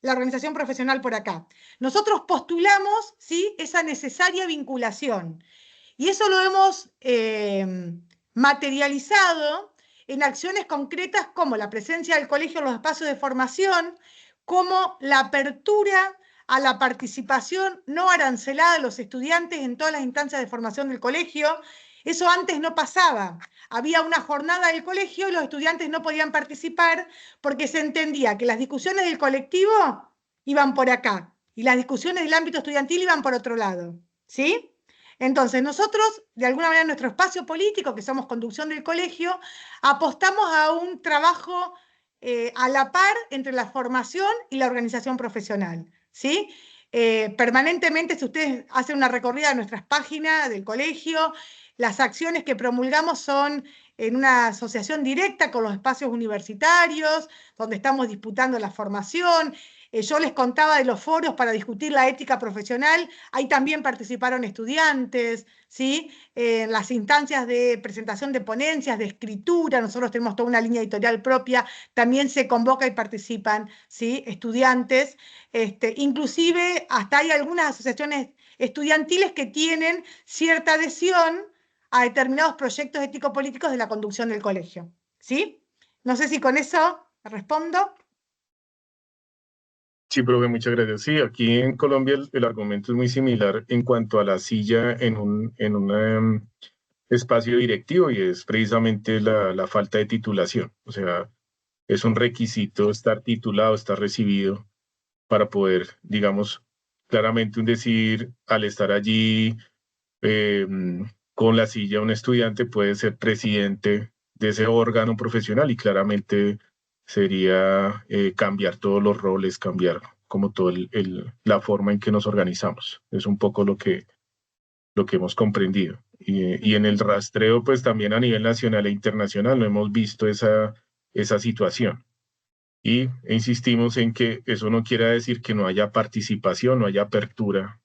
la organización profesional por acá. Nosotros postulamos, ¿sí?, esa necesaria vinculación. Y eso lo hemos materializado en acciones concretas como la presencia del colegio en los espacios de formación, como la apertura a la participación no arancelada de los estudiantes en todas las instancias de formación del colegio. Eso antes no pasaba. Había una jornada del colegio y los estudiantes no podían participar porque se entendía que las discusiones del colectivo iban por acá y las discusiones del ámbito estudiantil iban por otro lado, ¿sí? Entonces, nosotros, de alguna manera, en nuestro espacio político, que somos conducción del colegio, apostamos a un trabajo a la par entre la formación y la organización profesional, ¿sí? Permanentemente, si ustedes hacen una recorrida de nuestras páginas del colegio, las acciones que promulgamos son en una asociación directa con los espacios universitarios, donde estamos disputando la formación. Yo les contaba de los foros para discutir la ética profesional, ahí también participaron estudiantes, ¿sí? En las instancias de presentación de ponencias, de escritura, nosotros tenemos toda una línea editorial propia, también se convoca y participan, ¿sí?, estudiantes. Inclusive hasta hay algunas asociaciones estudiantiles que tienen cierta adhesión a determinados proyectos ético-políticos de la conducción del colegio, ¿sí? No sé si con eso respondo. Sí, profe, muchas gracias. Sí, aquí en Colombia el argumento es muy similar en cuanto a la silla en un espacio directivo, y es precisamente la falta de titulación. O sea, es un requisito estar titulado, estar recibido para poder, digamos, claramente decir, al estar allí con la silla, un estudiante puede ser presidente de ese órgano profesional, y claramente sería cambiar todos los roles, cambiar como toda la forma en que nos organizamos. Es un poco lo que hemos comprendido. Y en el rastreo, pues también a nivel nacional e internacional, no hemos visto esa situación. E insistimos en que eso no quiere decir que no haya participación, no haya apertura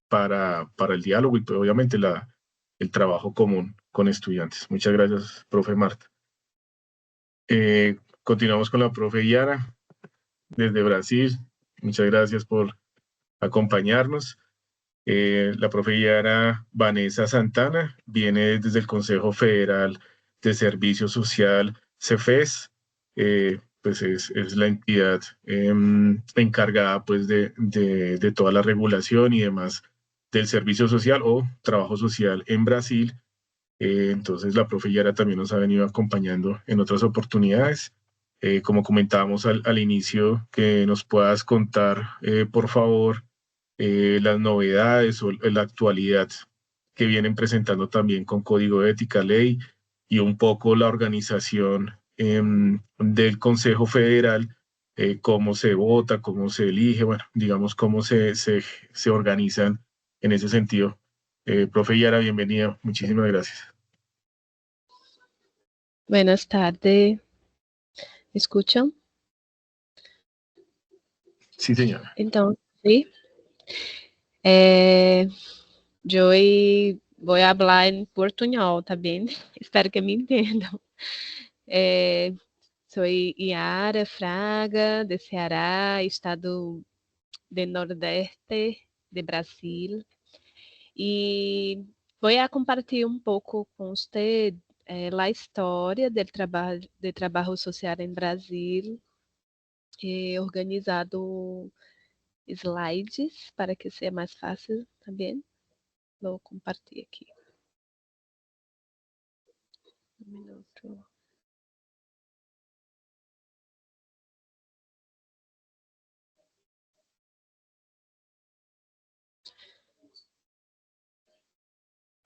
para el diálogo y pues, obviamente el trabajo común con estudiantes. Muchas gracias, profe Marta. Continuamos con la profe Yara desde Brasil. Muchas gracias por acompañarnos. La profe Yara Vanessa Santana viene desde el Consejo Federal de Servicio Social, CEFES. Pues es la entidad encargada pues de toda la regulación y demás del servicio social o trabajo social en Brasil. Entonces la profe Yara también nos ha venido acompañando en otras oportunidades. Como comentábamos al inicio, que nos puedas contar, por favor, las novedades o la actualidad que vienen presentando también con código de ética, ley, y un poco la organización del Consejo Federal, cómo se vota, cómo se elige, bueno, digamos, cómo se organizan en ese sentido. Profe Yara, bienvenida. Muchísimas gracias. Buenas tardes. ¿Me escuchan? Sí, señora. Então, sim. Eu vou falar em portunhol, tá bem? Espero que me entendam. Sou Yara Fraga, de Ceará, estado de Nordeste de Brasil. E vou compartilhar um pouco com você a história do trabalho social em Brasil, organizado slides para que seja mais fácil também. Vou compartilhar aqui. Um minuto.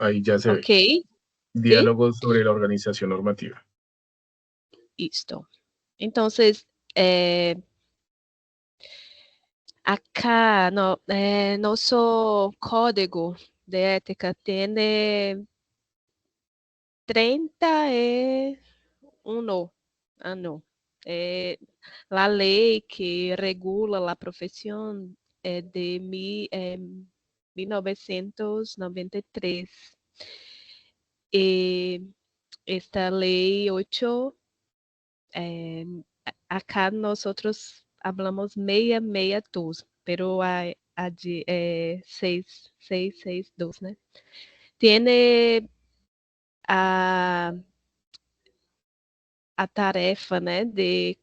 Ahí ya se ve. Diálogo sobre la organización normativa. Isto. Então, acá, nosso código de ética tem 31 anos. A lei que regula a profissão é de 1993. E esta lei 8, acá nós hablamos 662, pero a de 662, né? Tiene a tarefa, né, de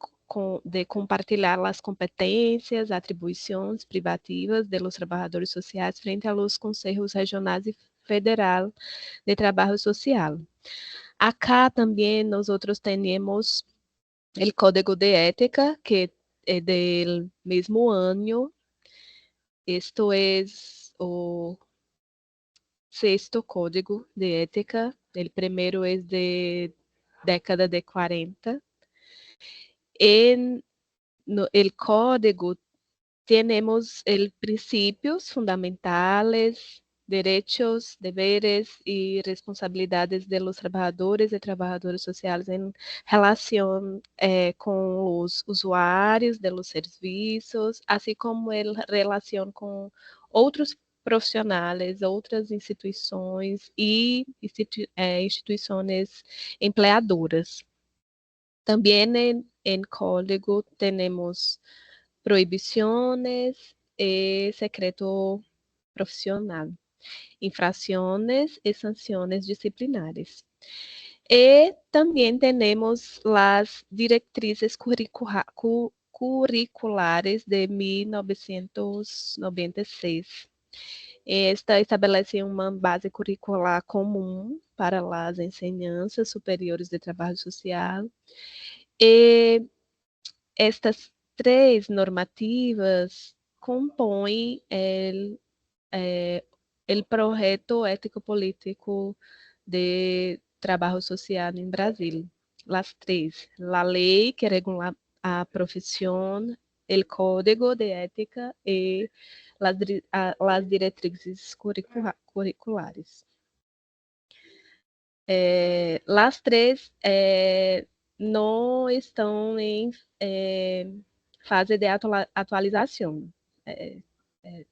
compartilhar as competências, atribuições privativas dos trabalhadores sociais frente aos conselhos regionais e federal de trabalho social. Acá também nós temos o Código de Ética, que é do mesmo ano. Isto é o 6º Código de Ética. O primeiro é de década de 40. No código temos princípios fundamentais, direitos, deveres e responsabilidades de los trabalhadores e trabalhadoras sociais em relação com os usuários de los serviços, assim como em relação com outros profissionais, outras instituições e instituições empregadoras. Também em código temos proibições e secreto profissional, infrações e sanções disciplinares. E também temos as diretrizes curriculares de 1996. Esta estabelece uma base curricular comum para as ensinanças superiores de trabalho social. E estas 3 normativas compõem o projeto ético-político de trabalho social em Brasil. As 3, a lei que regula a profissão, o código de ética e as diretrizes curriculares. As 3 não estão em fase de atualização.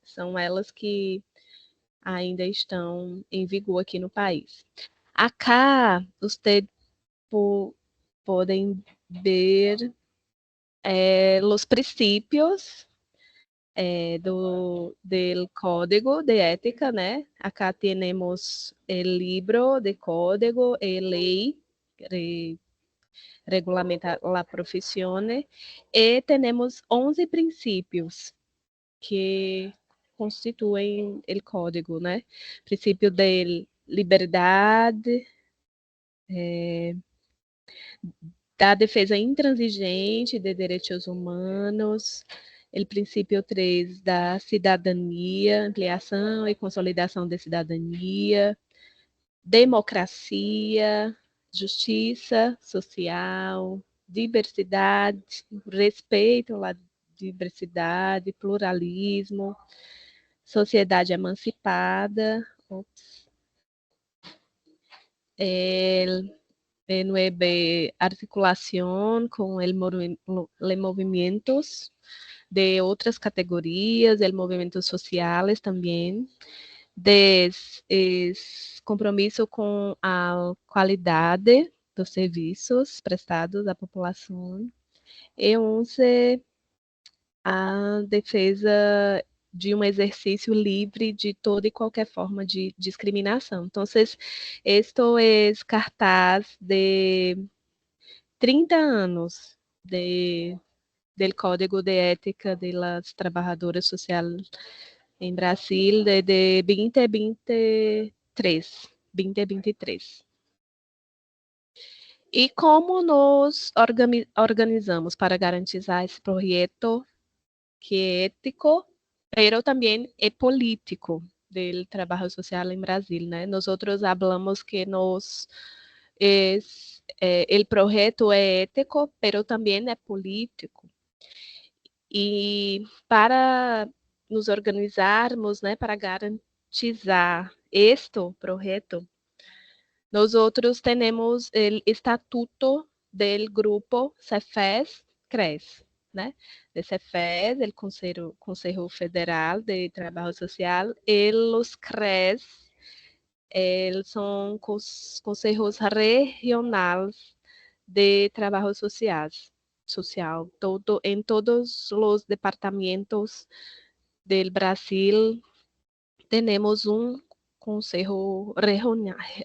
São elas que ainda estão em vigor aqui no país. Acá, vocês podem ver os princípios do Código de Ética, né? Acá temos o livro de código e lei que regulamenta a profissão, e temos 11 princípios que constituem o código, né? Princípio de liberdade, da defesa intransigente de direitos humanos, o princípio 3 da cidadania, ampliação e consolidação da cidadania, democracia, justiça social, diversidade, respeito à diversidade, pluralismo, sociedade emancipada, articulação com os movimentos de outras categorias, de movimentos sociais também, compromisso com a qualidade dos serviços prestados à população, e 11, a defesa de um exercício livre de toda e qualquer forma de discriminação. Então, esto é cartaz de 30 anos del Código de Ética de las Trabajadoras Sociales em Brasil de 2023. E como nos organizamos para garantizar esse projeto que é ético, pero também é político do trabalho social em Brasil, né? Nós falamos que o projeto é ético, pero também é político. E para nos organizarmos, né, para garantizar este projeto, nós temos o estatuto do grupo CEFES-CRES, né? De CEFES, o Conselho Federal de Trabalho Social, e os CRES, são conselhos regionais de trabalho social, em todos os departamentos do Brasil, temos conselho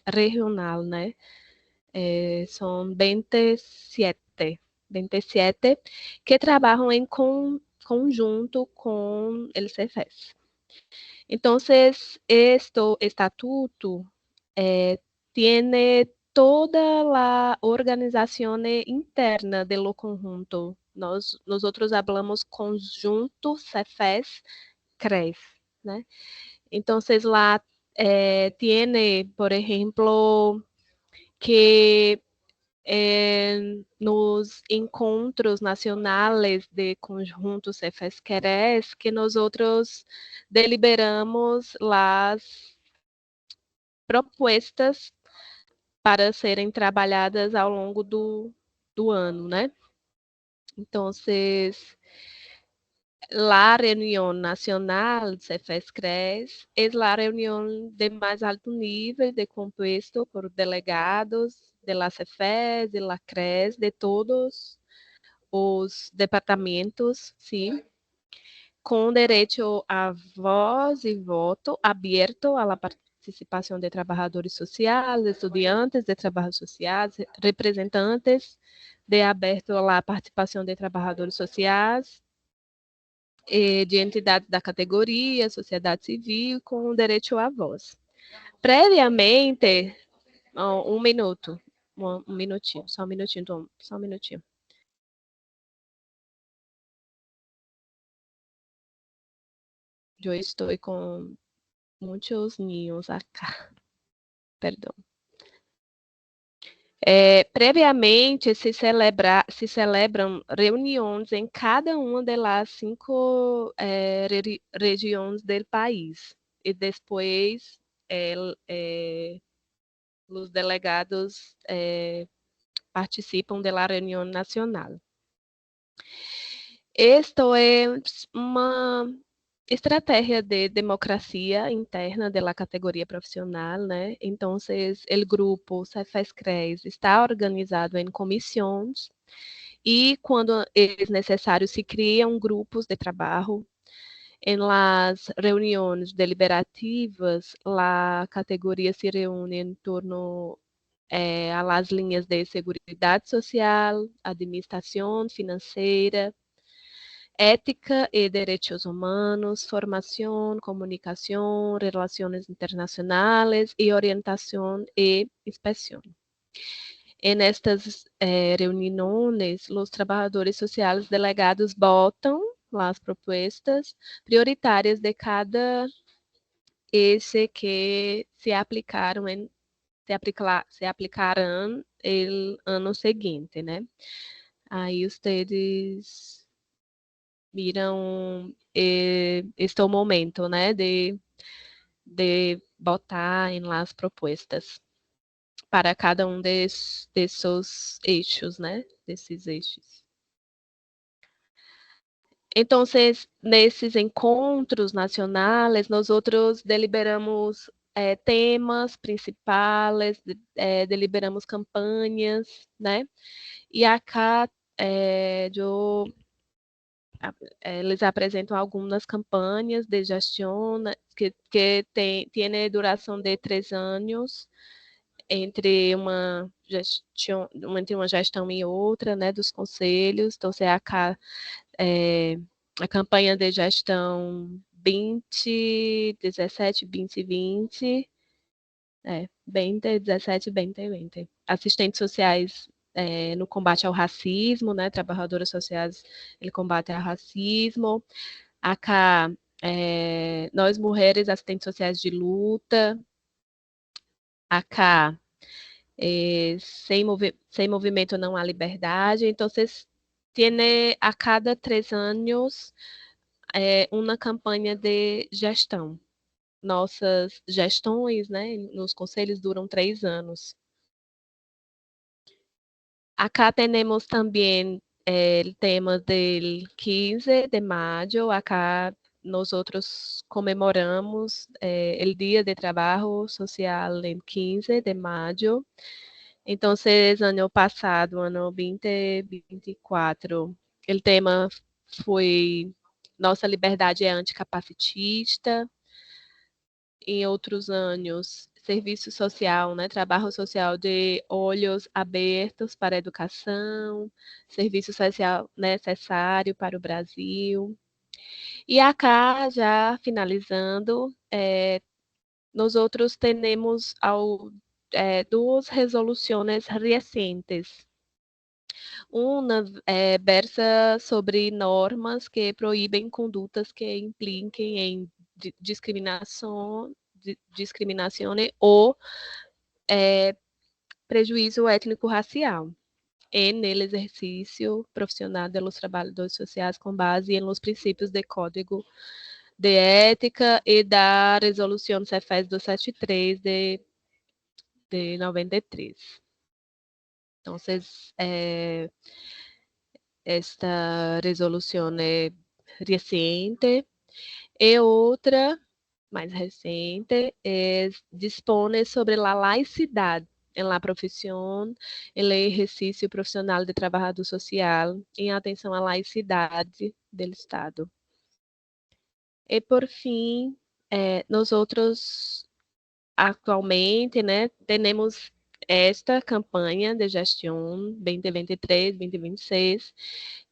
regional, né? São 27 que trabalham em conjunto com o CEFES. Então, este estatuto tiene toda a organização interna do conjunto. Nós falamos conjunto CEFES-CRES, né? Então, lá tiene, por exemplo, que nos encontros nacionais de conjunto CEFES-CRES, que nós deliberamos as propostas para serem trabalhadas ao longo do ano, né? Então, a reunião nacional CEFES-CRES é a reunião de mais alto nível, composto por delegados de la CEFES, de la CRES, de todos os departamentos, sim, com direito a voz e voto aberto à participação de trabalhadores sociais, estudantes de trabalho social, representantes de aberto à participação de trabalhadores sociais, de entidades da categoria, sociedade civil, com direito à voz. Previamente, um minutinho, só um minutinho. Eu estou com muitos ninhos acá. Perdão. Previamente se celebram reuniões em cada uma das 5 regiões do país. E depois os delegados participam da reunião nacional. Esto é uma estratégia de democracia interna da categoria profissional, né? Então, o grupo CEFES-CRES está organizado em comissões e, quando é necessário, se criam grupos de trabalho. Em las reuniões deliberativas, a categoria se reúne em torno a las linhas de seguridade social, administração financeira, ética e direitos humanos, formação, comunicação, relações internacionais e orientação e inspeção. En estas reuniões, os trabalhadores sociais delegados votam as propostas prioritárias de cada esse que se aplicaram em se aplicarão el ano seguinte, né? Aí vocês viram este momento, né, de botar em lá as propostas para cada um desses eixos, né, desses eixos. Então, nesses encontros nacionais, nós outros deliberamos temas principais, deliberamos campanhas, né? E acá eles apresentam algumas campanhas de gestão que tem duração de 3 anos entre uma gestão e outra, né, dos conselhos. Então, acá a campanha de gestão 2017, 2020, 2017, 2020. Assistentes sociais no combate ao racismo, né? Trabalhadoras sociais, ele combate ao racismo. Acá, nós mulheres, assistentes sociais de luta. Acá, sem movimento não há liberdade. Então, vocês têm a cada 3 anos uma campanha de gestão. Nossas gestões, né, nos conselhos duram 3 anos. Acá temos também o tema do 15 de maio. Acá nós outros comemoramos o Dia de Trabalho Social em 15 de maio. Então, ano passado, ano 2024, o tema foi Nossa Liberdade é Anticapacitista. Em outros anos, serviço social, né? Trabalho social de olhos abertos para a educação, serviço social necessário para o Brasil. E acá, já finalizando, nós outros temos duas resoluções recentes. Uma versa sobre normas que proíbem condutas que impliquem em discriminação ou prejuízo étnico-racial no exercício profissional dos trabalhadores sociais com base nos princípios do Código de Ética e da Resolução CEFES 273 de 93. Então, esta resolução é recente. E outra, mais recente, dispõe sobre a laicidade em la profissão, em exercício profissional de trabalhador social, em atenção à laicidade do Estado. E, por fim, nós outros, atualmente, né, temos esta campanha de gestão 2023-2026,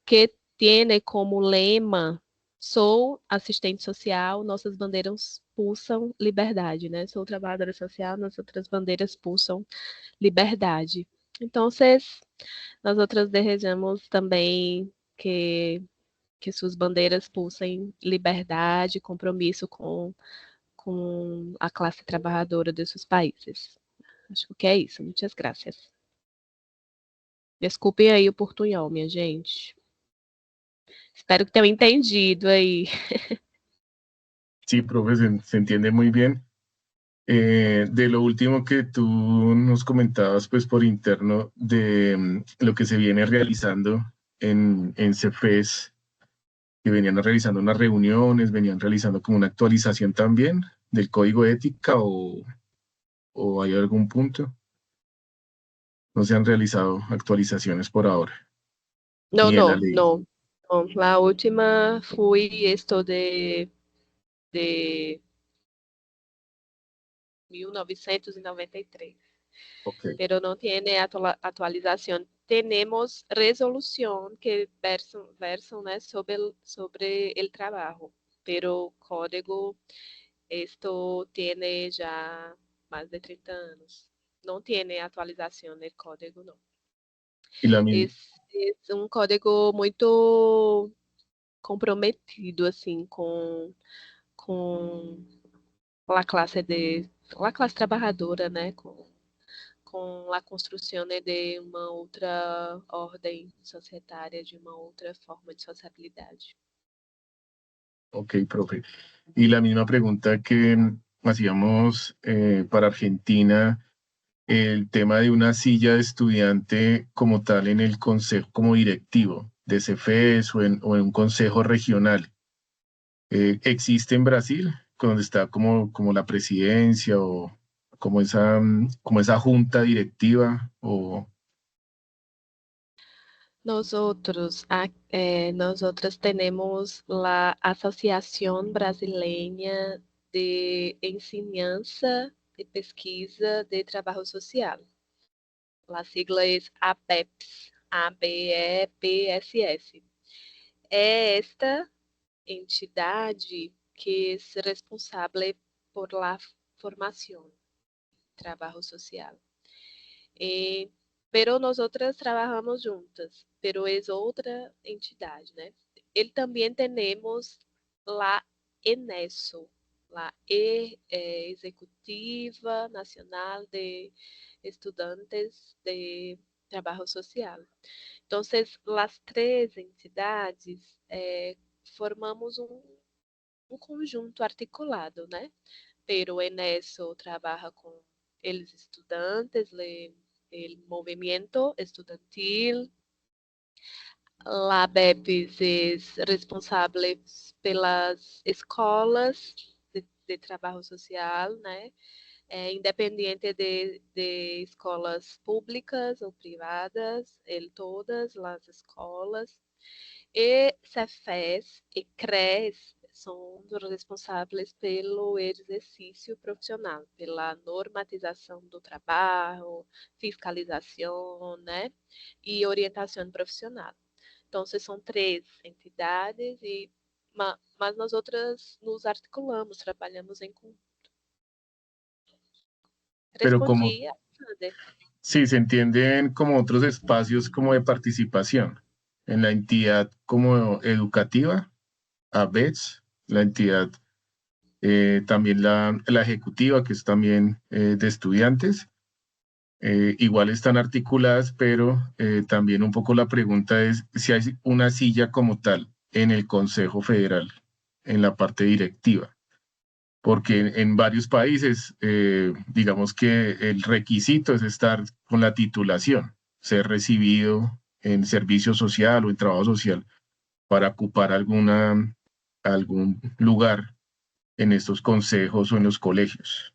que tem como lema: sou assistente social, nossas bandeiras pulsam liberdade, né? Sou trabalhadora social, nossas outras bandeiras pulsam liberdade. Então, nós outras desejamos também que suas bandeiras pulsem liberdade, compromisso com a classe trabalhadora desses países. Acho que é isso. Muitas graças. Desculpem aí o portunhol, minha gente. Espero que tenham entendido aí. Sí, profe, se entiende muy bien. De lo último que tú nos comentabas, pues por interno, de lo que se viene realizando en CEFES, que venían realizando unas reuniones, venían realizando como una actualización también del código de ética, o hay algún punto. No se han realizado actualizaciones por ahora. Não, Ni de la não, ley. não. A última foi esto de 1993. Ok. Pero no tiene actualización. Tenemos resolución que versan ¿no? sobre el trabajo, pero código, esto tiene ya más de 30 anos. Não tiene atualização del código, não. Y la É um código muito comprometido, assim, com a classe trabalhadora, né? com a construção de uma outra ordem societária, de uma outra forma de sociabilidade. Ok, profe. Y la misma pregunta que hacíamos para Argentina, el tema de una silla de estudiante como tal en el consejo, como directivo de CEFES o en un consejo regional. ¿Existe en Brasil, donde está como la presidencia o como esa junta directiva? O... Nosotros tenemos la Associação Brasileira de Ensinança e Pesquisa de Trabalho Social. A sigla é ABEPS, ABEPSS. É esta entidade que é responsável por la formação de trabalho social. Pero nosotras trabajamos juntas, pero es outra entidade, né? Ele também temos la ENESO, la Executiva Nacional de Estudantes de Trabalho Social. Então, as três entidades formamos um conjunto articulado, né? Pero o ENESO trabalha com eles estudantes, el movimiento estudantil. A ABEPS é responsável pelas escolas de trabalho social, né? Independente de escolas públicas ou privadas, todas as escolas. E CEFES e CRES são responsáveis pelo exercício profissional, pela normatização do trabalho, fiscalização, né? E orientação profissional. Então, são três entidades, mas nós outras nos articulamos, trabalhamos em conjunto. Pero Respondi a sí, se entienden como otros espacios como de participación en la entidad como educativa, ABETS, la entidad también la ejecutiva, que es también de estudiantes. Igual están articuladas, pero también un poco la pregunta es si hay una silla como tal en el Consejo Federal, en la parte directiva. Porque en varios países, digamos que el requisito es estar con la titulación, ser recibido en servicio social o en trabajo social para ocupar algún lugar en estos consejos o en los colegios.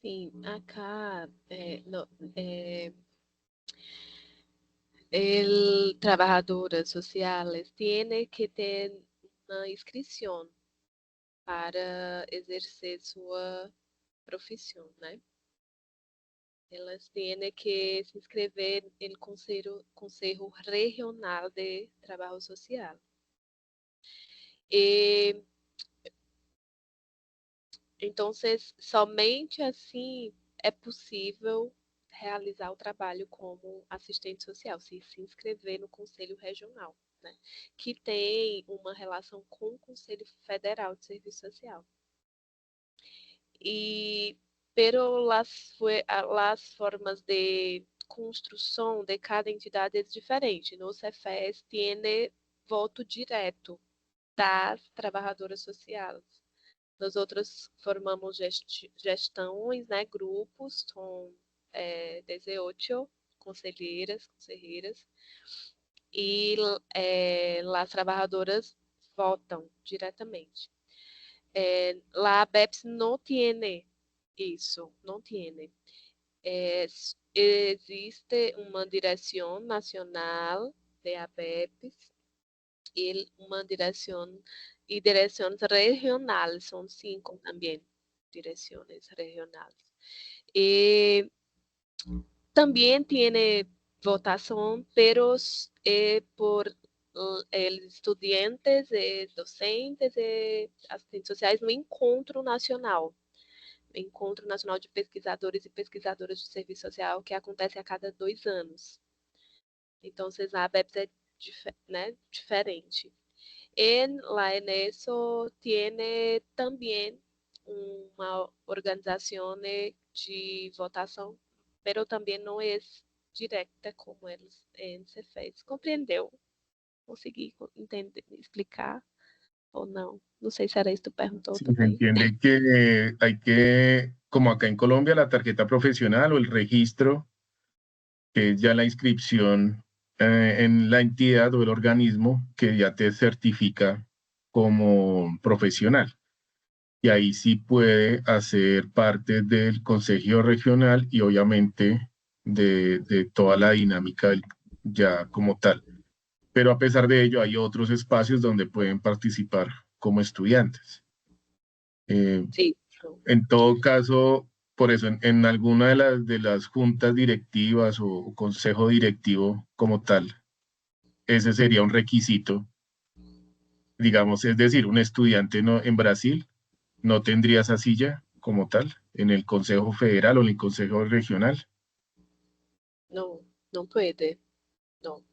Sim, acá el trabalhadores sociales tiene que ter uma inscrição para exercer sua profissão, né? Elas têm que se inscrever no Conselho Regional de Trabalho Social. E então, somente assim é possível realizar o trabalho como assistente social, se inscrever no Conselho Regional, né? Que tem uma relação com o Conselho Federal de Serviço Social. Pero las formas de construção de cada entidade é diferente. No CEFES tem voto direto das trabalhadoras sociais. Nós outros formamos gestões, né, grupos com 18 conselheiras, e as trabalhadoras votam diretamente. La ABEPS não tem isso, não tem. Existe uma direção nacional de ABEPS e uma direção e direções regionais, são 5 também direções regionais. E também tem votação, pero por estudantes, docentes e assistentes sociais no Encontro Nacional de Pesquisadores e Pesquisadoras de Serviço Social, que acontece a cada 2 anos. Então, a ABEPS é diferente. En la ENESO tiene también uma organização de votação, mas também não é direta como eles se fez. Compreendeu? Consegui entender, explicar ou não? Não sei se era isso que tu perguntou Sí, se também. entiende que hay que, como acá en Colombia, la tarjeta profesional o el registro, que es ya la inscripción en la entidad o el organismo que ya te certifica como profesional. Y ahí sí puede hacer parte del consejo regional y obviamente de toda la dinámica ya como tal. Pero a pesar de ello, hay otros espacios donde pueden participar como estudiantes. Sí. En todo caso, por eso, en alguna de las juntas directivas o consejo directivo como tal, ese sería un requisito, digamos, es decir, un estudiante en Brasil no tendría esa silla como tal en el Consejo Federal o en el Consejo Regional. No, no puede. No.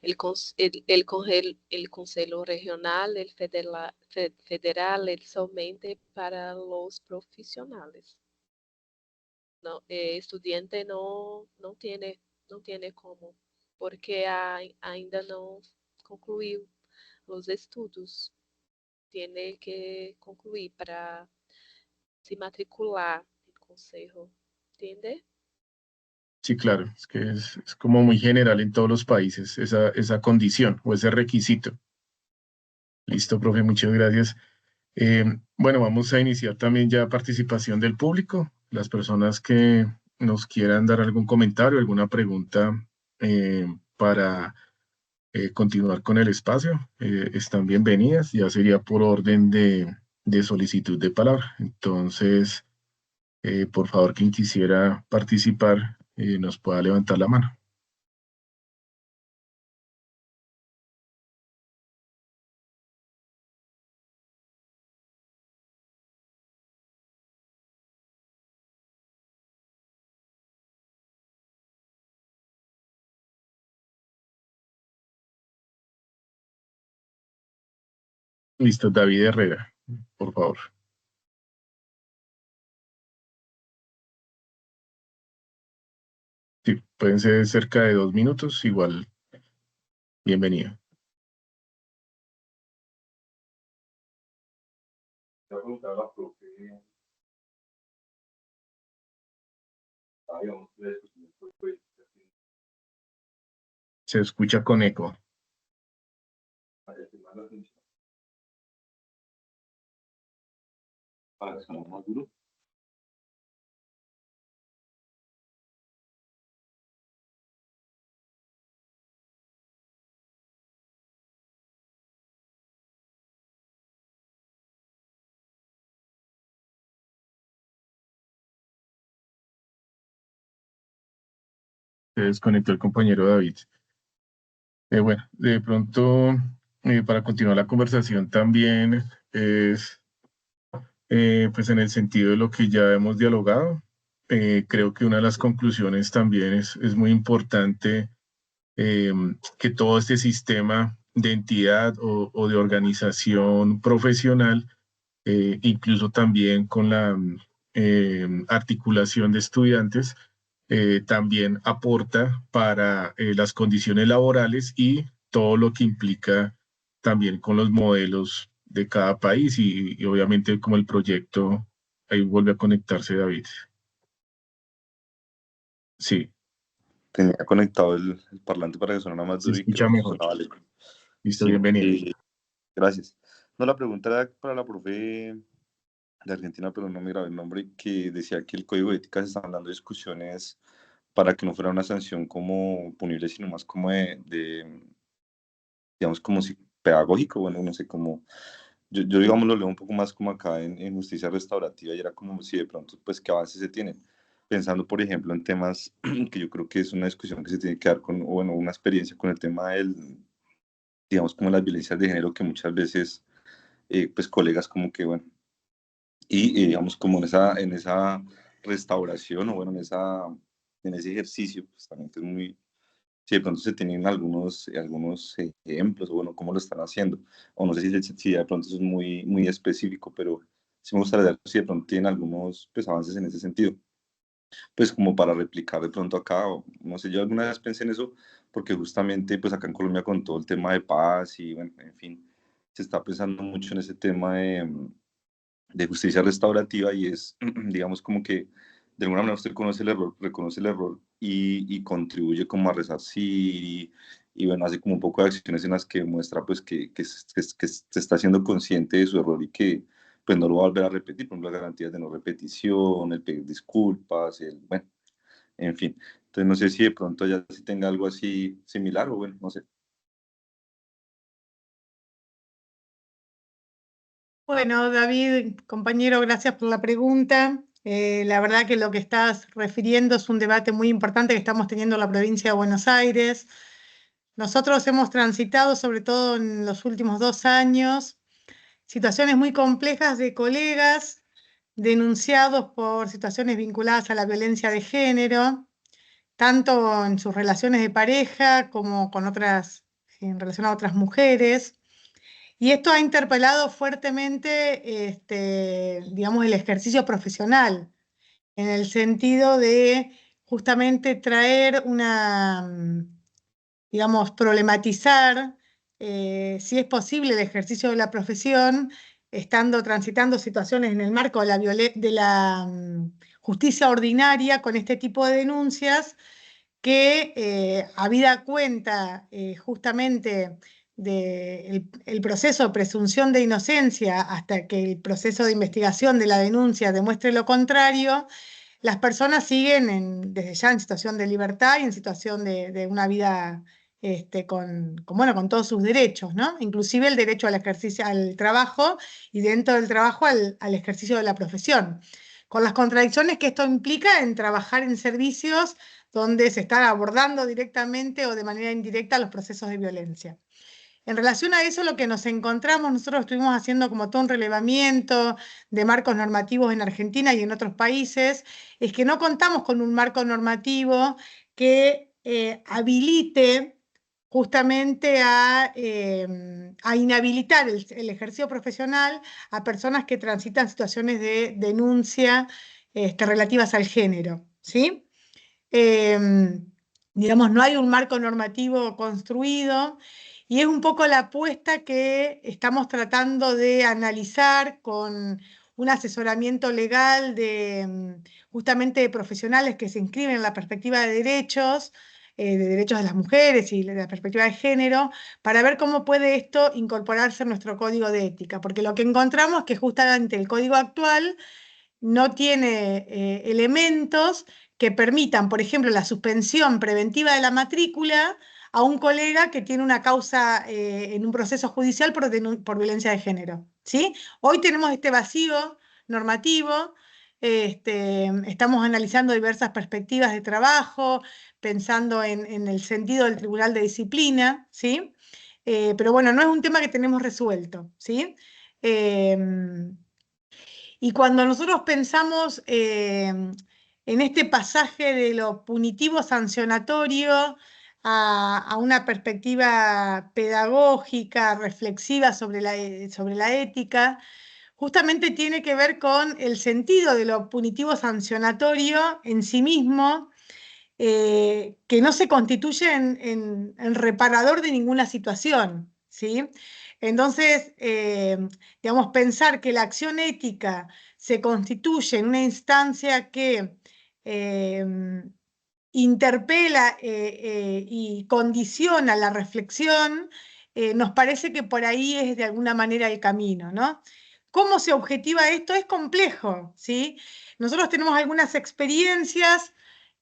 El Conselho Regional, el federal es somente para los profesionales. No, estudiante no tiene como, porque ainda não concluiu os estudos. Tiene que concluir para se matricular no Conselho. ¿Entiende? Sí, claro, es que es como muy general en todos los países esa condición o ese requisito. Listo, profe, muchas gracias. Bueno, vamos a iniciar también ya participación del público. Las personas que nos quieran dar algún comentario, alguna pregunta para continuar con el espacio, están bienvenidas. Ya sería por orden de solicitud de palabra. Entonces, por favor, quien quisiera participar nos pueda levantar la mano. Listo, David Herrera, por favor. Sí, pueden ser cerca de 2 minutos, igual, bienvenido. Se escucha con eco. Se desconectó el compañero David. Bueno, de pronto, para continuar la conversación también es, pues en el sentido de lo que ya hemos dialogado, creo que una de las conclusiones también es muy importante que todo este sistema de entidad o de organización profesional, incluso también con la articulación de estudiantes, también aporta para las condiciones laborales y todo lo que implica también con los modelos de cada país y obviamente como el proyecto, ahí vuelve a conectarse David. Sí. Tenía conectado el parlante para que sonara más duro. Se escucha mejor. Vale. Listo, Sí, bienvenido. Gracias. No, la pregunta era para la profe de Argentina, pero no me grabé el nombre, que decía que el código de ética se estaban dando discusiones para que no fuera una sanción como punible, sino más como digamos, como si pedagógico, bueno, no sé, como, yo digamos lo leo un poco más como acá en justicia restaurativa y era como si de pronto, pues, qué avances se tienen, pensando, por ejemplo, en temas que yo creo que es una discusión que se tiene que dar con, o bueno, una experiencia con el tema del, digamos, como las violencias de género que muchas veces, pues, colegas como que, bueno, y digamos, como en esa restauración, o bueno, en ese ejercicio, pues también es muy, si de pronto se tienen algunos ejemplos, o bueno, cómo lo están haciendo, o no sé si de pronto eso es muy, muy específico, pero sí me gustaría saber si de pronto tienen algunos pues, avances en ese sentido, pues como para replicar de pronto acá, o, no sé, yo alguna vez pensé en eso, porque justamente pues acá en Colombia con todo el tema de paz y bueno, en fin, se está pensando mucho en ese tema de justicia restaurativa y es, digamos, como que de alguna manera usted conoce el error, reconoce el error y contribuye como a resarcir y bueno, hace como un poco de acciones en las que muestra pues que se está siendo consciente de su error y que pues no lo va a volver a repetir, por ejemplo, las garantías de no repetición, el pedir disculpas, el, bueno, en fin. Entonces no sé si de pronto ya si tenga algo así similar o bueno, no sé. Bueno, David, compañero, gracias por la pregunta. La verdad que lo que estás refiriendo es un debate muy importante que estamos teniendo en la provincia de Buenos Aires. Nosotros hemos transitado, sobre todo en los últimos 2 años, situaciones muy complejas de colegas denunciados por situaciones vinculadas a la violencia de género, tanto en sus relaciones de pareja como con otras, en relación a otras mujeres. Y esto ha interpelado fuertemente, digamos, el ejercicio profesional, en el sentido de justamente traer digamos, problematizar si es posible el ejercicio de la profesión, estando transitando situaciones en el marco de la justicia ordinaria con este tipo de denuncias que, habida cuenta justamente del proceso de presunción de inocencia hasta que el proceso de investigación de la denuncia demuestre lo contrario, las personas siguen desde ya en situación de libertad y en situación de una vida bueno, con todos sus derechos, ¿no? Inclusive el derecho al ejercicio, al trabajo y dentro del trabajo al ejercicio de la profesión, con las contradicciones que esto implica en trabajar en servicios donde se están abordando directamente o de manera indirecta los procesos de violencia. En relación a eso, lo que nos encontramos, nosotros estuvimos haciendo como todo un relevamiento de marcos normativos en Argentina y en otros países, es que no contamos con un marco normativo que habilite justamente a inhabilitar el ejercicio profesional a personas que transitan situaciones de denuncia relativas al género, ¿sí? Digamos, no hay un marco normativo construido y es un poco la apuesta que estamos tratando de analizar con un asesoramiento legal justamente de profesionales que se inscriben en la perspectiva de derechos de las mujeres y de la perspectiva de género, para ver cómo puede esto incorporarse en nuestro código de ética, porque lo que encontramos es que justamente el código actual no tiene elementos que permitan, por ejemplo, la suspensión preventiva de la matrícula a un colega que tiene una causa en un proceso judicial por violencia de género, ¿sí? Hoy tenemos este vacío normativo, estamos analizando diversas perspectivas de trabajo, pensando en el sentido del Tribunal de Disciplina, ¿sí? Pero bueno, no es un tema que tenemos resuelto, ¿sí? Y cuando nosotros pensamos en este pasaje de lo punitivo sancionatorio a una perspectiva pedagógica, reflexiva sobre la ética, justamente tiene que ver con el sentido de lo punitivo sancionatorio en sí mismo, que no se constituye en reparador de ninguna situación, ¿sí? Entonces, digamos, pensar que la acción ética se constituye en una instancia que eh, interpela y condiciona la reflexión, nos parece que por ahí es de alguna manera el camino, ¿no? ¿Cómo se objetiva esto? Es complejo, ¿sí? Nosotros tenemos algunas experiencias.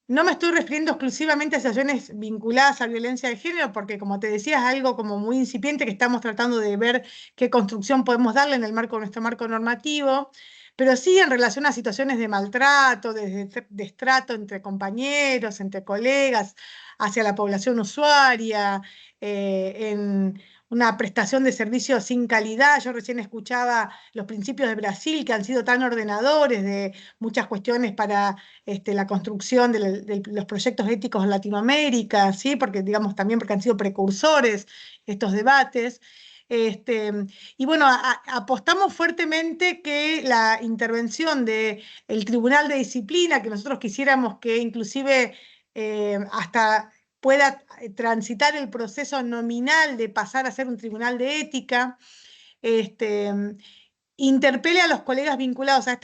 No me estoy refiriendo exclusivamente a situaciones vinculadas a violencia de género, porque como te decía, es algo como muy incipiente que estamos tratando de ver qué construcción podemos darle en el marco de nuestro marco normativo, pero sí en relación a situaciones de maltrato, de destrato entre compañeros, entre colegas, hacia la población usuaria, en una prestación de servicios sin calidad. Yo recién escuchaba los principios de Brasil, que han sido tan ordenadores de muchas cuestiones para la construcción de los proyectos éticos en Latinoamérica, ¿sí? Porque, digamos, también porque han sido precursores estos debates. Y bueno, apostamos fuertemente que la intervención del Tribunal de Disciplina, que nosotros quisiéramos que inclusive hasta pueda transitar el proceso nominal de pasar a ser un tribunal de ética, interpele a los colegas vinculados a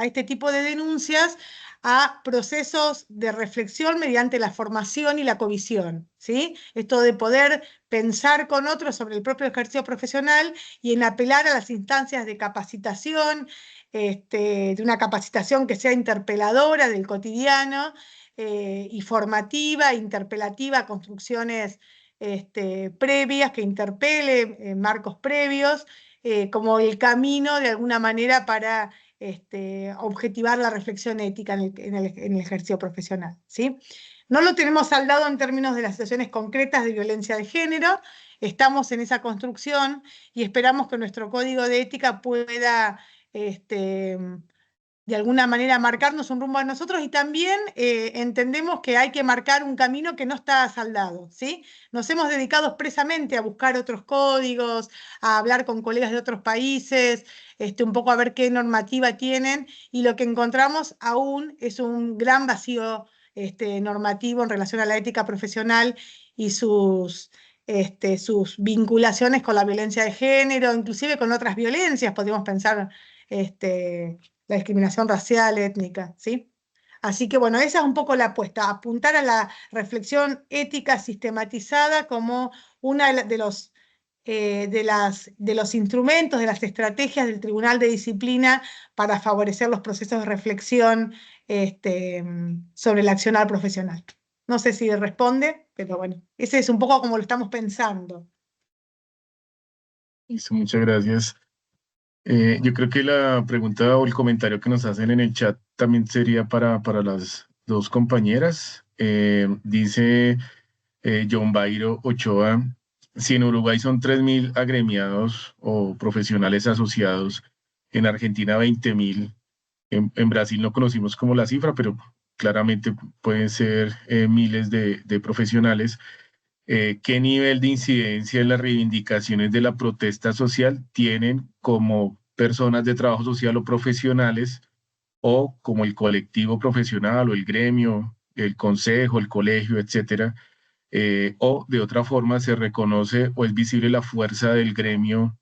este tipo de denuncias a procesos de reflexión mediante la formación y la covisión, ¿sí? Esto de poder pensar con otros sobre el propio ejercicio profesional y en apelar a las instancias de capacitación, de una capacitación que sea interpeladora del cotidiano y formativa, interpelativa, construcciones previas, que interpele marcos previos, como el camino de alguna manera para objetivar la reflexión ética en el ejercicio profesional, ¿sí? No lo tenemos saldado en términos de las situaciones concretas de violencia de género, estamos en esa construcción y esperamos que nuestro código de ética pueda de alguna manera marcarnos un rumbo a nosotros, y también entendemos que hay que marcar un camino que no está saldado, ¿sí? Nos hemos dedicado expresamente a buscar otros códigos, a hablar con colegas de otros países, un poco a ver qué normativa tienen, y lo que encontramos aún es un gran vacío normativo en relación a la ética profesional y sus vinculaciones con la violencia de género, inclusive con otras violencias, podríamos pensar la discriminación racial, étnica, ¿sí? Así que bueno, esa es un poco la apuesta, apuntar a la reflexión ética sistematizada como una de los instrumentos, de las estrategias del Tribunal de Disciplina para favorecer los procesos de reflexión sobre el accionar profesional. No sé si responde, pero bueno, ese es un poco como lo estamos pensando. Listo, muchas gracias. Yo creo que la pregunta o el comentario que nos hacen en el chat también sería para las dos compañeras. Dice John Bairo Ochoa, si en Uruguay son 3.000 agremiados o profesionales asociados, en Argentina 20.000, en Brasil no conocimos como la cifra, pero claramente pueden ser miles de profesionales. ¿Qué nivel de incidencia en las reivindicaciones de la protesta social tienen como personas de trabajo social o profesionales, o como el colectivo profesional o el gremio, el consejo, el colegio, etcétera? O de otra forma se reconoce o es visible la fuerza del gremio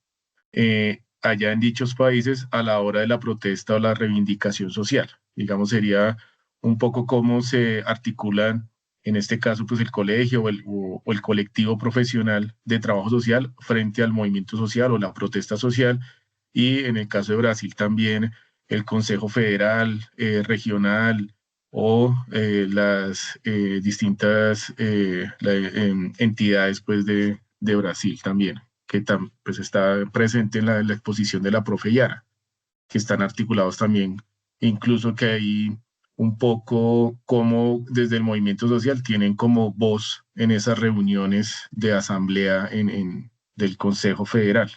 allá en dichos países a la hora de la protesta o la reivindicación social. Digamos, sería un poco cómo se articulan, en este caso, pues el colegio o el colectivo profesional de trabajo social frente al movimiento social o la protesta social, y en el caso de Brasil también el Consejo Federal, Regional, o las distintas entidades pues, de Brasil también, que pues, está presente en la exposición de la profe Yara, que están articulados también, incluso que hay un poco como desde el movimiento social tienen como voz en esas reuniones de asamblea del Consejo Federal.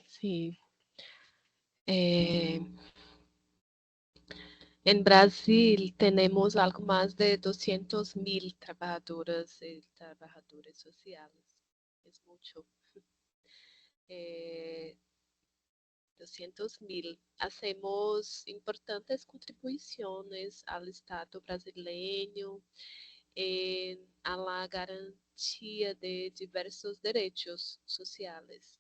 Sí. En Brasil tenemos algo más de 200.000 trabajadoras y trabajadores sociales. Es mucho. 200.000. Hacemos importantes contribuciones al Estado brasileño a la garantía de diversos derechos sociales.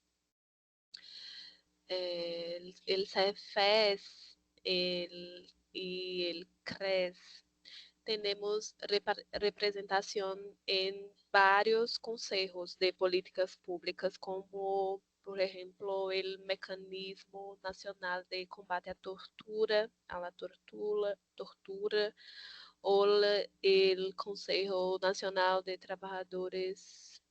El CEFES y el CRES tenemos representación en varios consejos de políticas públicas, como por ejemplo el Mecanismo Nacional de Combate a la tortura, o el Consejo Nacional de Trabajadores,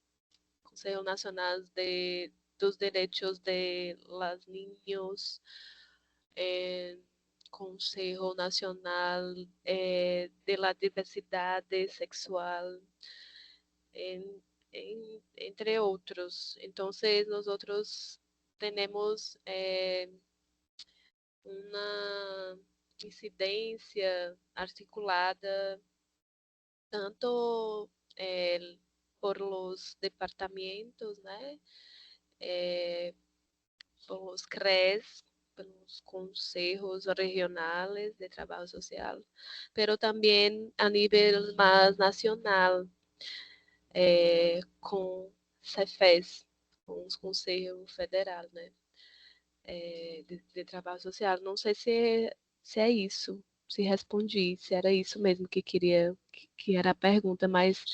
Consejo Nacional de los Derechos de los Niños, Consejo Nacional de la Diversidad Sexual, entre otros. Entonces nosotros tenemos una incidencia articulada tanto por los departamentos, né? Por los CREs, pelos consejos regionales de trabajo social, pero también a nivel más nacional, com CEFES, com os Conselhos Federal, né? De Trabalho Social. Não sei se é isso, se respondi, se era isso mesmo que queria, que era a pergunta, mas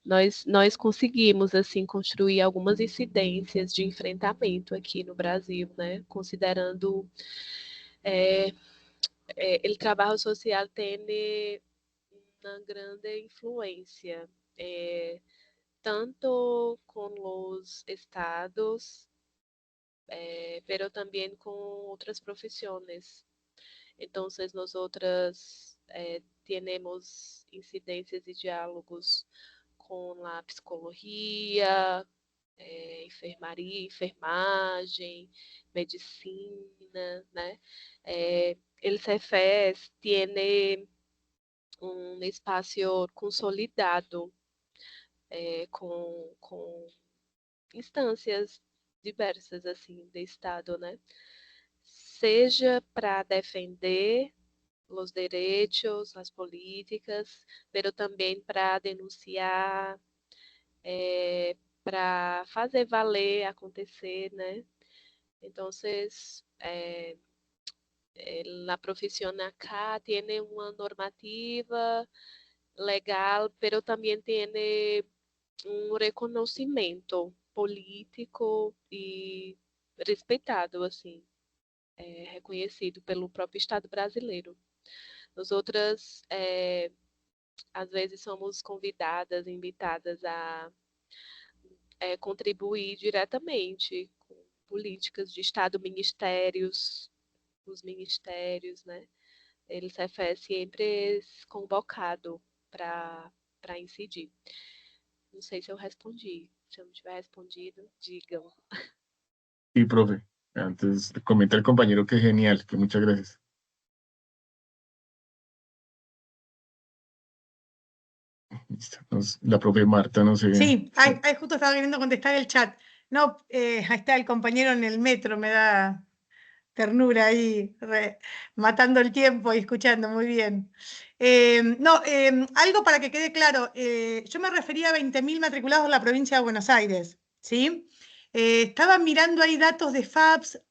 nós conseguimos, assim, construir algumas incidências de enfrentamento aqui no Brasil, né? Considerando o trabalho social tem uma grande influência, tanto com os estados, pero também com outras profissões. Então, nós temos incidências e diálogos com a psicologia, enfermaria, enfermagem, medicina, né? El CEFES tem um espaço consolidado com instâncias diversas assim do Estado, né? Seja para defender os direitos, as políticas, mas também para denunciar, para fazer valer, acontecer, né? Então, a profissão acá tem uma normativa legal, mas também tem um reconhecimento político e respeitado, assim, reconhecido pelo próprio Estado brasileiro. Nós outras, às vezes, somos convidadas, invitadas a contribuir diretamente com políticas de Estado, ministérios, os ministérios, né? Eles é sempre convocado para incidir. Não sei se eu respondi. Se eu não tiver respondido, digam. Sí, profe. Antes comenta el compañero que genial, que muchas gracias. Listo. La profe Marta, no sé. Sí, ahí justo estaba queriendo contestar el chat. No, ahí está el compañero en el metro, me da ternura ahí, matando el tiempo y escuchando, muy bien. Algo para que quede claro, yo me refería a 20.000 matriculados en la provincia de Buenos Aires, ¿sí? Estaba mirando ahí datos de FAPS,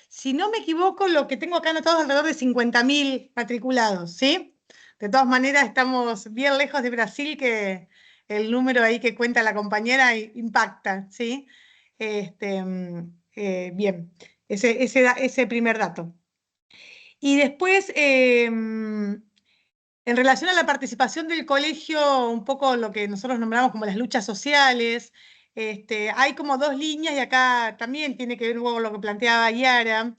si no me equivoco, lo que tengo acá anotado es alrededor de 50.000 matriculados, ¿sí? De todas maneras, estamos bien lejos de Brasil, que el número ahí que cuenta la compañera impacta, ¿sí? Bien. Ese primer dato. Y después, en relación a la participación del colegio, un poco lo que nosotros nombramos como las luchas sociales, hay como dos líneas y acá también tiene que ver un poco con lo que planteaba Yara.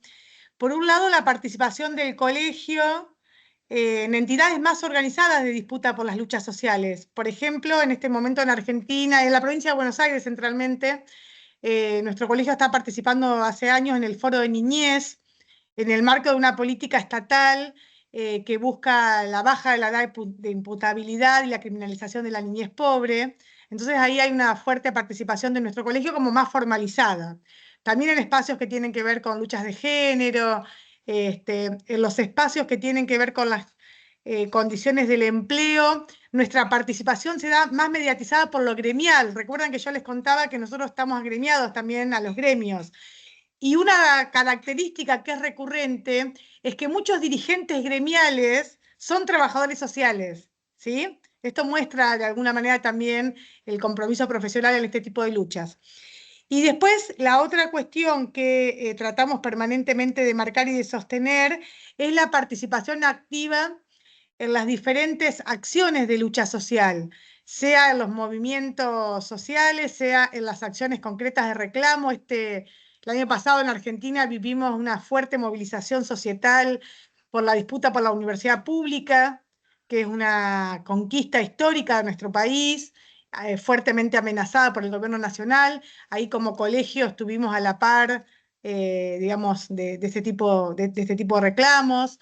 Por un lado, la participación del colegio en entidades más organizadas de disputa por las luchas sociales. Por ejemplo, en este momento en Argentina, en la provincia de Buenos Aires centralmente, nuestro colegio está participando hace años en el Foro de Niñez, en el marco de una política estatal que busca la baja de la edad de imputabilidad y la criminalización de la niñez pobre. Entonces ahí hay una fuerte participación de nuestro colegio como más formalizada. También en espacios que tienen que ver con luchas de género, en los espacios que tienen que ver con las condiciones del empleo, nuestra participación se da más mediatizada por lo gremial. Recuerdan que yo les contaba que nosotros estamos agremiados también a los gremios. Y una característica que es recurrente es que muchos dirigentes gremiales son trabajadores sociales, ¿sí? Esto muestra de alguna manera también el compromiso profesional en este tipo de luchas. Y después, la otra cuestión que tratamos permanentemente de marcar y de sostener es la participación activa en las diferentes acciones de lucha social, sea en los movimientos sociales, sea en las acciones concretas de reclamo. El año pasado en Argentina vivimos una fuerte movilización societal por la disputa por la universidad pública, que es una conquista histórica de nuestro país, fuertemente amenazada por el gobierno nacional. Ahí como colegio estuvimos a la par, digamos, de este tipo de reclamos.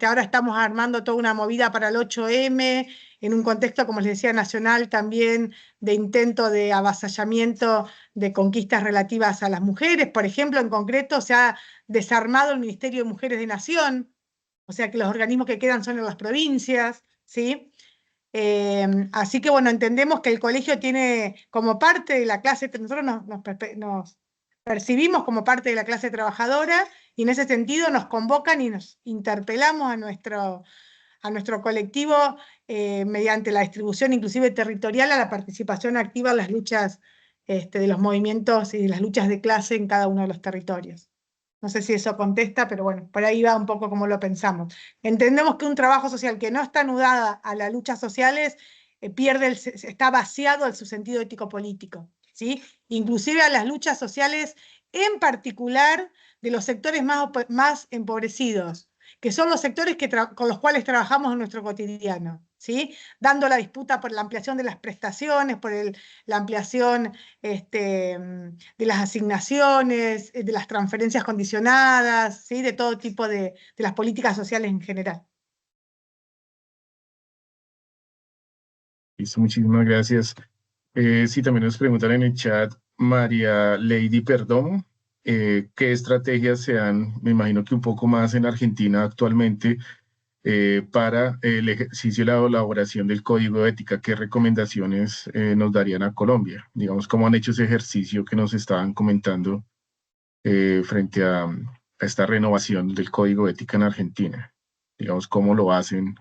Ahora estamos armando toda una movida para el 8M, en un contexto, como les decía, nacional también de intento de avasallamiento de conquistas relativas a las mujeres. Por ejemplo, en concreto se ha desarmado el Ministerio de Mujeres de Nación, o sea que los organismos que quedan son en las provincias, ¿sí? Así que bueno, entendemos que el colegio tiene como parte de la clase, nosotros nos percibimos como parte de la clase trabajadora y en ese sentido nos convocan y nos interpelamos a nuestro colectivo mediante la distribución inclusive territorial a la participación activa en las luchas de los movimientos y las luchas de clase en cada uno de los territorios. No sé si eso contesta, pero bueno, por ahí va un poco como lo pensamos. Entendemos que un trabajo social que no está anudada a las luchas sociales está vaciado de su sentido ético-político, ¿sí? Inclusive a las luchas sociales, en particular de los sectores más empobrecidos, que son los sectores con los cuales trabajamos en nuestro cotidiano, ¿sí? Dando la disputa por la ampliación de las prestaciones, por la ampliación de las asignaciones, de las transferencias condicionadas, ¿sí? De todo tipo de las políticas sociales en general. Listo, muchísimas gracias. Sí, también nos preguntan en el chat, María Lady Perdomo, ¿qué estrategias se dan, me imagino que un poco más en Argentina actualmente, para el ejercicio y la elaboración del código de ética? ¿Qué recomendaciones nos darían a Colombia? Digamos, ¿cómo han hecho ese ejercicio que nos estaban comentando frente a esta renovación del código de ética en Argentina? Digamos, ¿cómo lo hacen?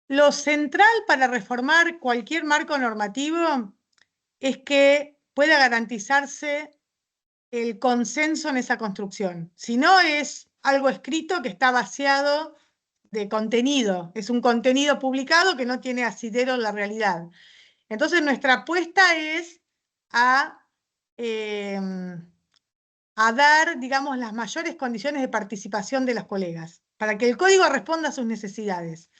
Lo central para reformar cualquier marco normativo es que pueda garantizarse el consenso en esa construcción. Si no, es algo escrito que está vaciado de contenido, es un contenido publicado que no tiene asidero en la realidad. Entonces nuestra apuesta es a dar, digamos, las mayores condiciones de participación de los colegas, para que el código responda a sus necesidades.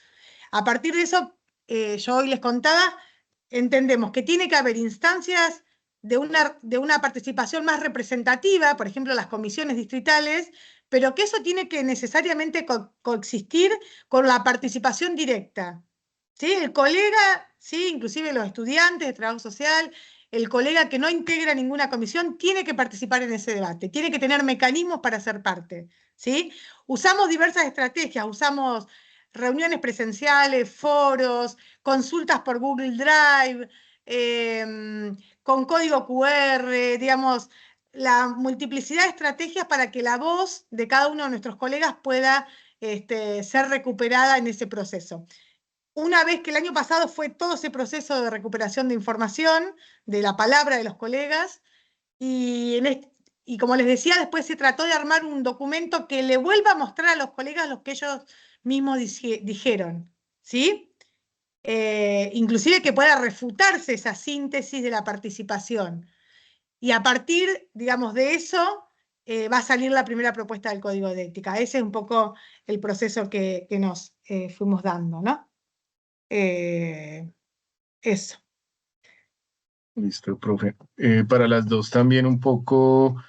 A partir de eso, yo hoy les contaba, entendemos que tiene que haber instancias de una participación más representativa, por ejemplo, las comisiones distritales, pero que eso tiene que necesariamente coexistir con la participación directa. ¿Sí? El colega, ¿sí? Inclusive los estudiantes de trabajo social, el colega que no integra ninguna comisión tiene que participar en ese debate, tiene que tener mecanismos para ser parte. ¿Sí? Usamos diversas estrategias, usamos reuniones presenciales, foros, consultas por Google Drive, con código QR, digamos, la multiplicidad de estrategias para que la voz de cada uno de nuestros colegas pueda ser recuperada en ese proceso. Una vez que el año pasado fue todo ese proceso de recuperación de información, de la palabra de los colegas, y como les decía, después se trató de armar un documento que le vuelva a mostrar a los colegas lo que ellos mismos dijeron, ¿sí? Inclusive que pueda refutarse esa síntesis de la participación. Y a partir, digamos, de eso va a salir la primera propuesta del Código de Ética. Ese es un poco el proceso que nos fuimos dando, ¿no? Eso. Listo, profe. Para las dos también un poco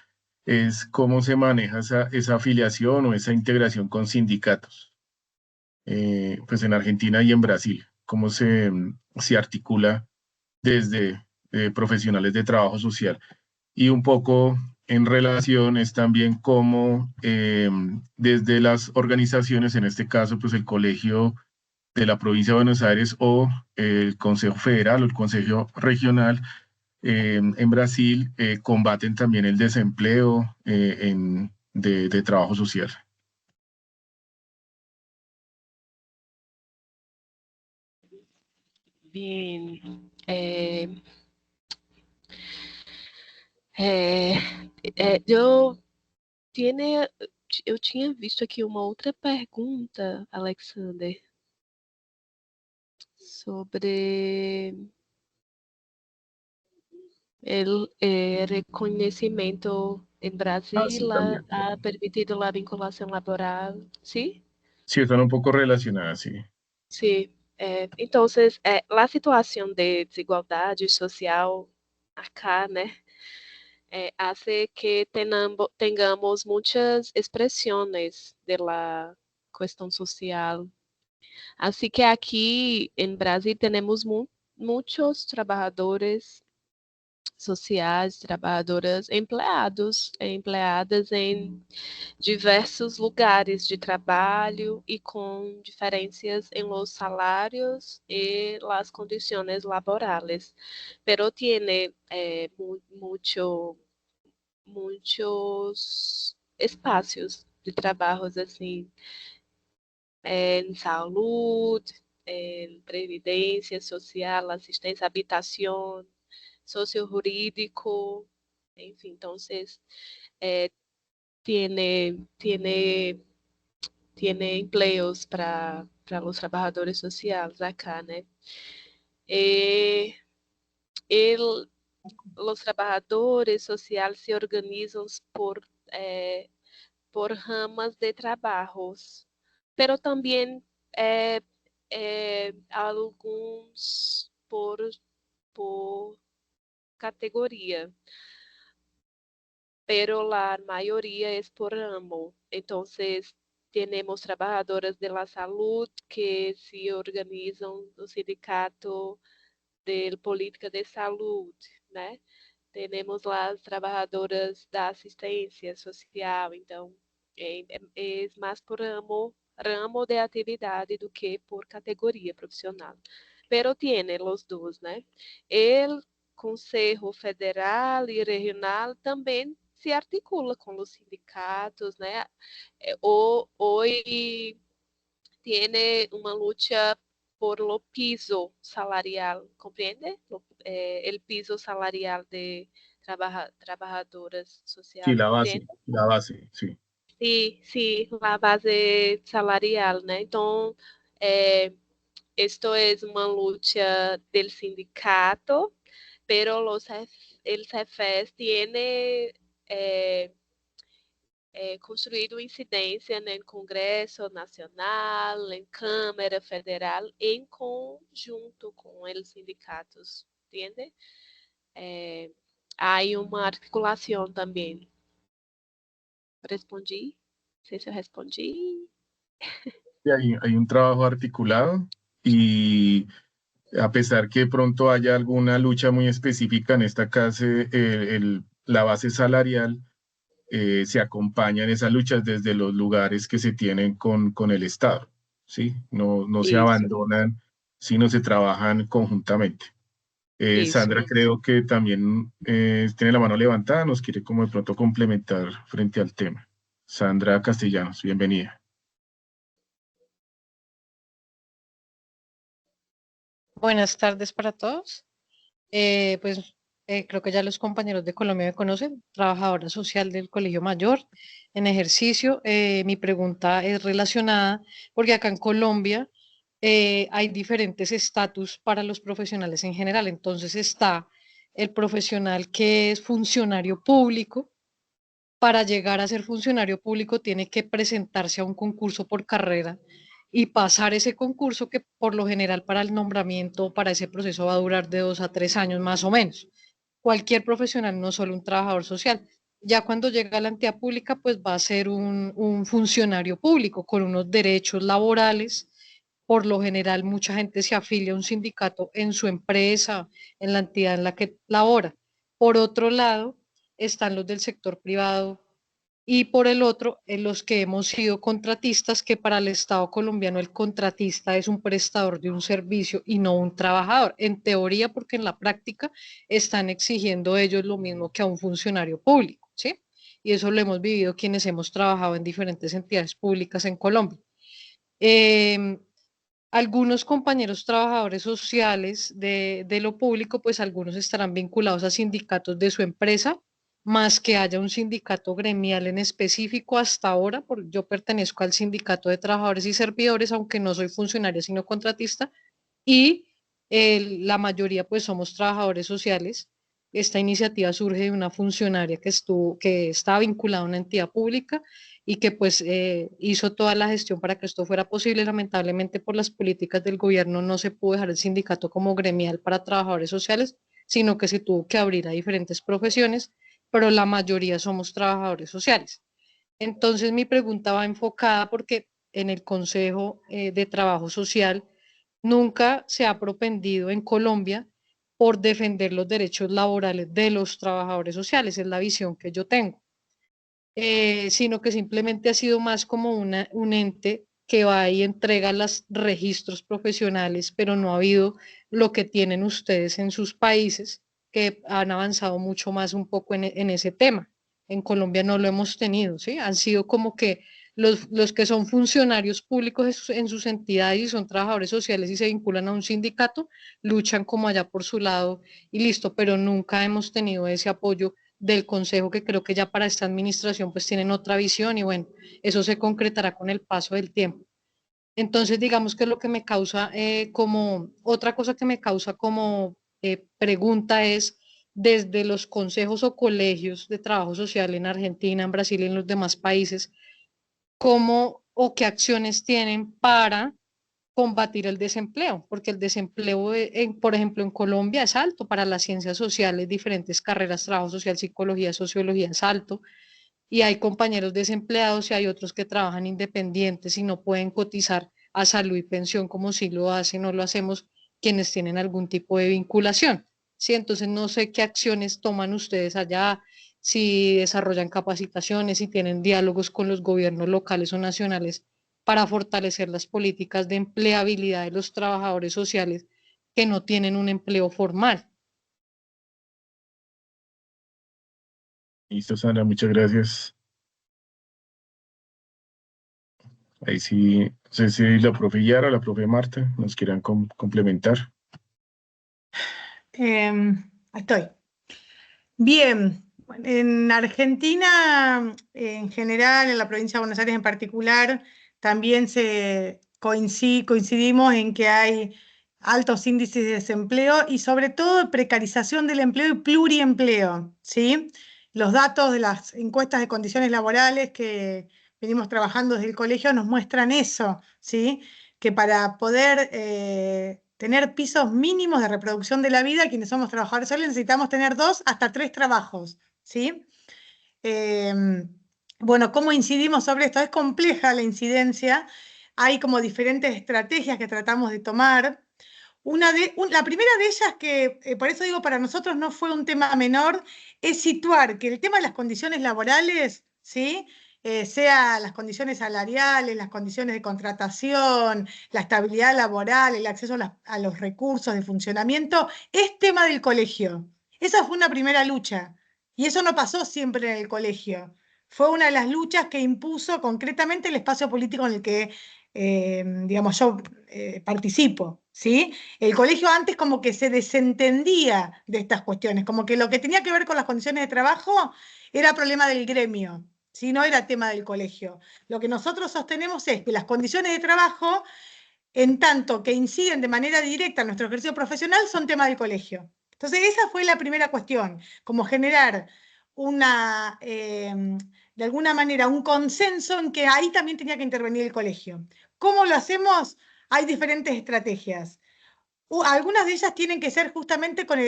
es cómo se maneja esa afiliación o esa integración con sindicatos, pues en Argentina y en Brasil, cómo se articula desde profesionales de trabajo social. Y un poco en relación es también cómo desde las organizaciones, en este caso pues el Colegio de la Provincia de Buenos Aires o el Consejo Federal o el Consejo Regional, en Brasil combaten también el desempleo de trabajo social. Bien. Eu tinha visto aqui uma outra pergunta, Alexander, sobre o reconhecimento em Brasil Sí, ha permitido a vinculação laboral, ¿sí? Sí, están un poco relacionadas, sí. Sí. Então, a situação de desigualdade social acá, né, hace que tengamos muchas expresiones de la cuestión social. Así que aquí en Brasil tenemos muchos trabajadores sociais, trabalhadoras, empregadas em diversos lugares de trabalho e com diferenças em los salarios e las condiciones laborales. Pero tiene muitos espaços de trabalhos assim, em saúde, em previdência social, assistência, habitação, socio-jurídico, enfim, então, tiene empleos para los trabajadores sociales acá, ¿no? Los trabajadores sociales se organizan por ramas de trabajos, pero también algunos por categoría, pero la mayoría es por ramo. Entonces, tenemos trabajadoras de la salud que se organizan no sindicato de política de salud, né? Tenemos las trabajadoras da assistência social, então é mais por ramo de atividade do que por categoria profissional. Pero tiene los dos, né? El Conselho Federal e Regional também se articula com os sindicatos, né? Hoje tiene uma luta por lo piso salarial, ¿comprende? El piso salarial de trabajadoras sociales. Sí, la base, sí. Sí, a base salarial, né? Então, esto es uma lucha del sindicato, pero el CEFES tiene construído incidência no Congresso Nacional, em Câmara Federal, em conjunto com os sindicatos, entende? Há uma articulação também. ¿Respondi? No sé si respondí. Sí, hay un trabajo articulado y a pesar que de pronto haya alguna lucha muy específica en esta casa, la base salarial se acompaña en esas luchas desde los lugares que se tienen con el Estado, ¿sí? No se abandonan, sino se trabajan conjuntamente. Sandra creo que también tiene la mano levantada, nos quiere como de pronto complementar frente al tema. Sandra Castellanos, bienvenida. Buenas tardes para todos. Creo que ya los compañeros de Colombia me conocen, trabajadora social del Colegio Mayor en ejercicio. Mi pregunta es relacionada porque acá en Colombia hay diferentes estatus para los profesionales en general. Entonces está el profesional que es funcionario público. Para llegar a ser funcionario público tiene que presentarse a un concurso por carrera y pasar ese concurso que por lo general para el nombramiento, para ese proceso va a durar de 2 a 3 años más o menos. Cualquier profesional, no solo un trabajador social. Ya cuando llega a la entidad pública, pues va a ser un funcionario público con unos derechos laborales. Por lo general, mucha gente se afilia a un sindicato en su empresa, en la entidad en la que labora. Por otro lado, están los del sector privado y por el otro, los que hemos sido contratistas, que para el Estado colombiano el contratista es un prestador de un servicio y no un trabajador. En teoría, porque en la práctica están exigiendo ellos lo mismo que a un funcionario público, ¿sí? Y eso lo hemos vivido quienes hemos trabajado en diferentes entidades públicas en Colombia. Algunos compañeros trabajadores sociales de lo público, pues algunos estarán vinculados a sindicatos de su empresa, más que haya un sindicato gremial en específico hasta ahora. Yo pertenezco al sindicato de trabajadores y servidores, aunque no soy funcionaria sino contratista, y la mayoría pues somos trabajadores sociales. Esta iniciativa surge de una funcionaria que estaba vinculada a una entidad pública y que pues hizo toda la gestión para que esto fuera posible. Lamentablemente por las políticas del gobierno no se pudo dejar el sindicato como gremial para trabajadores sociales, sino que se tuvo que abrir a diferentes profesiones pero la mayoría somos trabajadores sociales. Entonces mi pregunta va enfocada porque en el Consejo de Trabajo Social nunca se ha propendido en Colombia por defender los derechos laborales de los trabajadores sociales, es la visión que yo tengo. Sino que simplemente ha sido más como un ente que va y entrega los registros profesionales, pero no ha habido lo que tienen ustedes en sus países, que han avanzado mucho más un poco en ese tema. En Colombia no lo hemos tenido, ¿sí? Han sido como que los que son funcionarios públicos en sus entidades y son trabajadores sociales y se vinculan a un sindicato, luchan como allá por su lado y listo, pero nunca hemos tenido ese apoyo del Consejo, que creo que ya para esta administración pues tienen otra visión y bueno, eso se concretará con el paso del tiempo. Entonces, digamos que lo que me causa como, otra cosa que me causa como pregunta es, desde los consejos o colegios de trabajo social en Argentina, en Brasil y en los demás países, ¿cómo o qué acciones tienen para combatir el desempleo? Porque el desempleo, por ejemplo, en Colombia es alto para las ciencias sociales, diferentes carreras, trabajo social, psicología, sociología es alto, y hay compañeros desempleados y hay otros que trabajan independientes y no pueden cotizar a salud y pensión como si lo hacen o lo hacemos quienes tienen algún tipo de vinculación. Sí, entonces no sé qué acciones toman ustedes allá, si desarrollan capacitaciones, si tienen diálogos con los gobiernos locales o nacionales para fortalecer las políticas de empleabilidad de los trabajadores sociales que no tienen un empleo formal. Listo, Sandra, muchas gracias. Ahí sí, no sé si la profe Yara, la profe Marta nos quieran complementar. Estoy. Bien, en Argentina en general, en la provincia de Buenos Aires en particular, también coincidimos en que hay altos índices de desempleo y sobre todo precarización del empleo y pluriempleo, ¿sí? Los datos de las encuestas de condiciones laborales que venimos trabajando desde el colegio nos muestran eso, ¿sí? Que para poder tener pisos mínimos de reproducción de la vida, quienes somos trabajadores solos necesitamos tener 2 hasta 3 trabajos, ¿sí? Bueno, ¿cómo incidimos sobre esto? Es compleja la incidencia, hay como diferentes estrategias que tratamos de tomar. La primera de ellas, que por eso digo, para nosotros no fue un tema menor, es situar que el tema de las condiciones laborales, ¿sí? Sea las condiciones salariales, las condiciones de contratación, la estabilidad laboral, el acceso a los recursos de funcionamiento, es tema del colegio. Esa fue una primera lucha. Y eso no pasó siempre en el colegio. Fue una de las luchas que impuso concretamente el espacio político en el que, digamos, yo participo, ¿sí? El colegio antes como que se desentendía de estas cuestiones, como que lo que tenía que ver con las condiciones de trabajo era problema del gremio, ¿sí? No era tema del colegio. Lo que nosotros sostenemos es que las condiciones de trabajo, en tanto que inciden de manera directa en nuestro ejercicio profesional, son tema del colegio. Entonces esa fue la primera cuestión, como generar de alguna manera un consenso en que ahí también tenía que intervenir el colegio. ¿Cómo lo hacemos? Hay diferentes estrategias. Algunas de ellas tienen que ser justamente con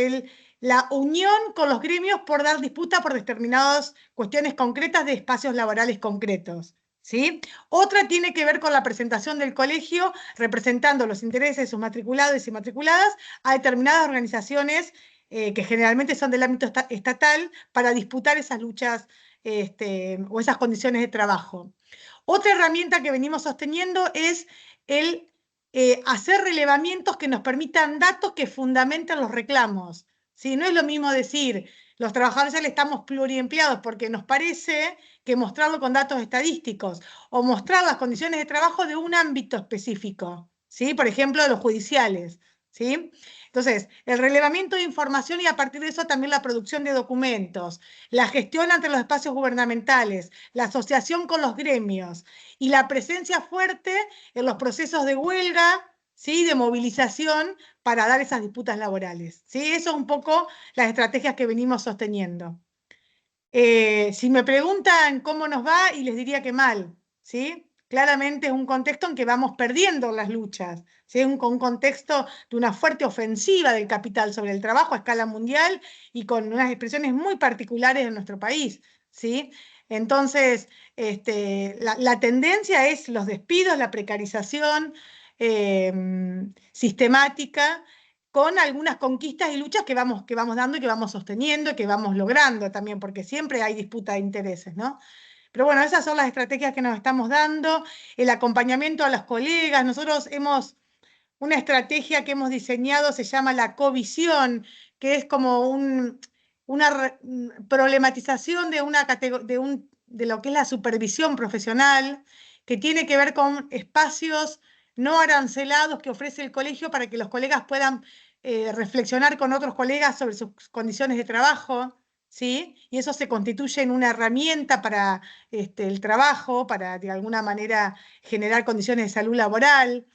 la unión con los gremios por dar disputa por determinadas cuestiones concretas de espacios laborales concretos, ¿sí? Otra tiene que ver con la presentación del colegio representando los intereses de sus matriculados y matriculadas a determinadas organizaciones que generalmente son del ámbito estatal para disputar esas luchas o esas condiciones de trabajo. Otra herramienta que venimos sosteniendo es el hacer relevamientos que nos permitan datos que fundamenten los reclamos. ¿Sí? No es lo mismo decir, los trabajadores sociales estamos pluriempleados porque nos parece, que mostrarlo con datos estadísticos o mostrar las condiciones de trabajo de un ámbito específico, ¿sí? Por ejemplo, de los judiciales, ¿sí? Entonces, el relevamiento de información y a partir de eso también la producción de documentos, la gestión ante los espacios gubernamentales, la asociación con los gremios y la presencia fuerte en los procesos de huelga, ¿sí? De movilización para dar esas disputas laborales, ¿sí? Eso es un poco las estrategias que venimos sosteniendo. Si me preguntan cómo nos va, y les diría que mal, ¿sí? claramente es un contexto en que vamos perdiendo las luchas, ¿sí? Un contexto de una fuerte ofensiva del capital sobre el trabajo a escala mundial y con unas expresiones muy particulares en nuestro país, ¿sí? Entonces, la tendencia es los despidos, la precarización sistemática, con algunas conquistas y luchas que vamos dando y que vamos sosteniendo y que vamos logrando también, porque siempre hay disputa de intereses, ¿no? Pero bueno, esas son las estrategias que nos estamos dando, el acompañamiento a los colegas. Nosotros una estrategia que hemos diseñado, se llama la covisión, que es como una problematización de lo que es la supervisión profesional, que tiene que ver con espacios no arancelados que ofrece el colegio para que los colegas puedan reflexionar con otros colegas sobre sus condiciones de trabajo, ¿sí? Y eso se constituye en una herramienta para el trabajo, para de alguna manera generar condiciones de salud laboral.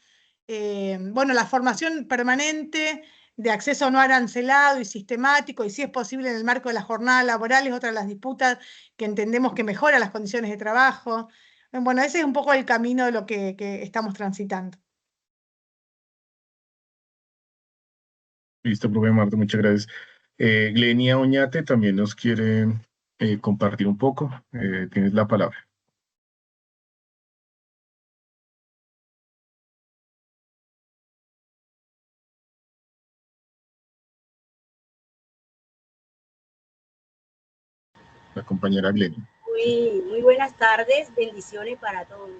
Bueno, la formación permanente de acceso no arancelado y sistemático, y si es posible en el marco de la jornada laboral, es otra de las disputas que entendemos que mejora las condiciones de trabajo. Bueno, ese es un poco el camino de lo que estamos transitando. Listo, profe Marta, muchas gracias. Glenia Oñate también nos quiere compartir un poco. Tienes la palabra. La compañera Glenia. Muy buenas tardes, bendiciones para todos.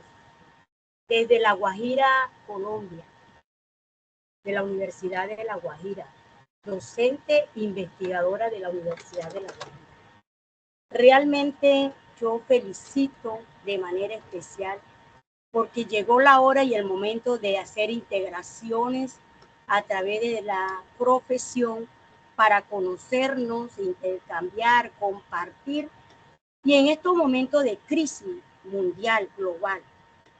Desde La Guajira, Colombia, de la Universidad de La Guajira, docente investigadora de la Universidad de La Guajira. Realmente yo felicito de manera especial porque llegó la hora y el momento de hacer integraciones a través de la profesión para conocernos, intercambiar, compartir. Y en estos momentos de crisis mundial, global,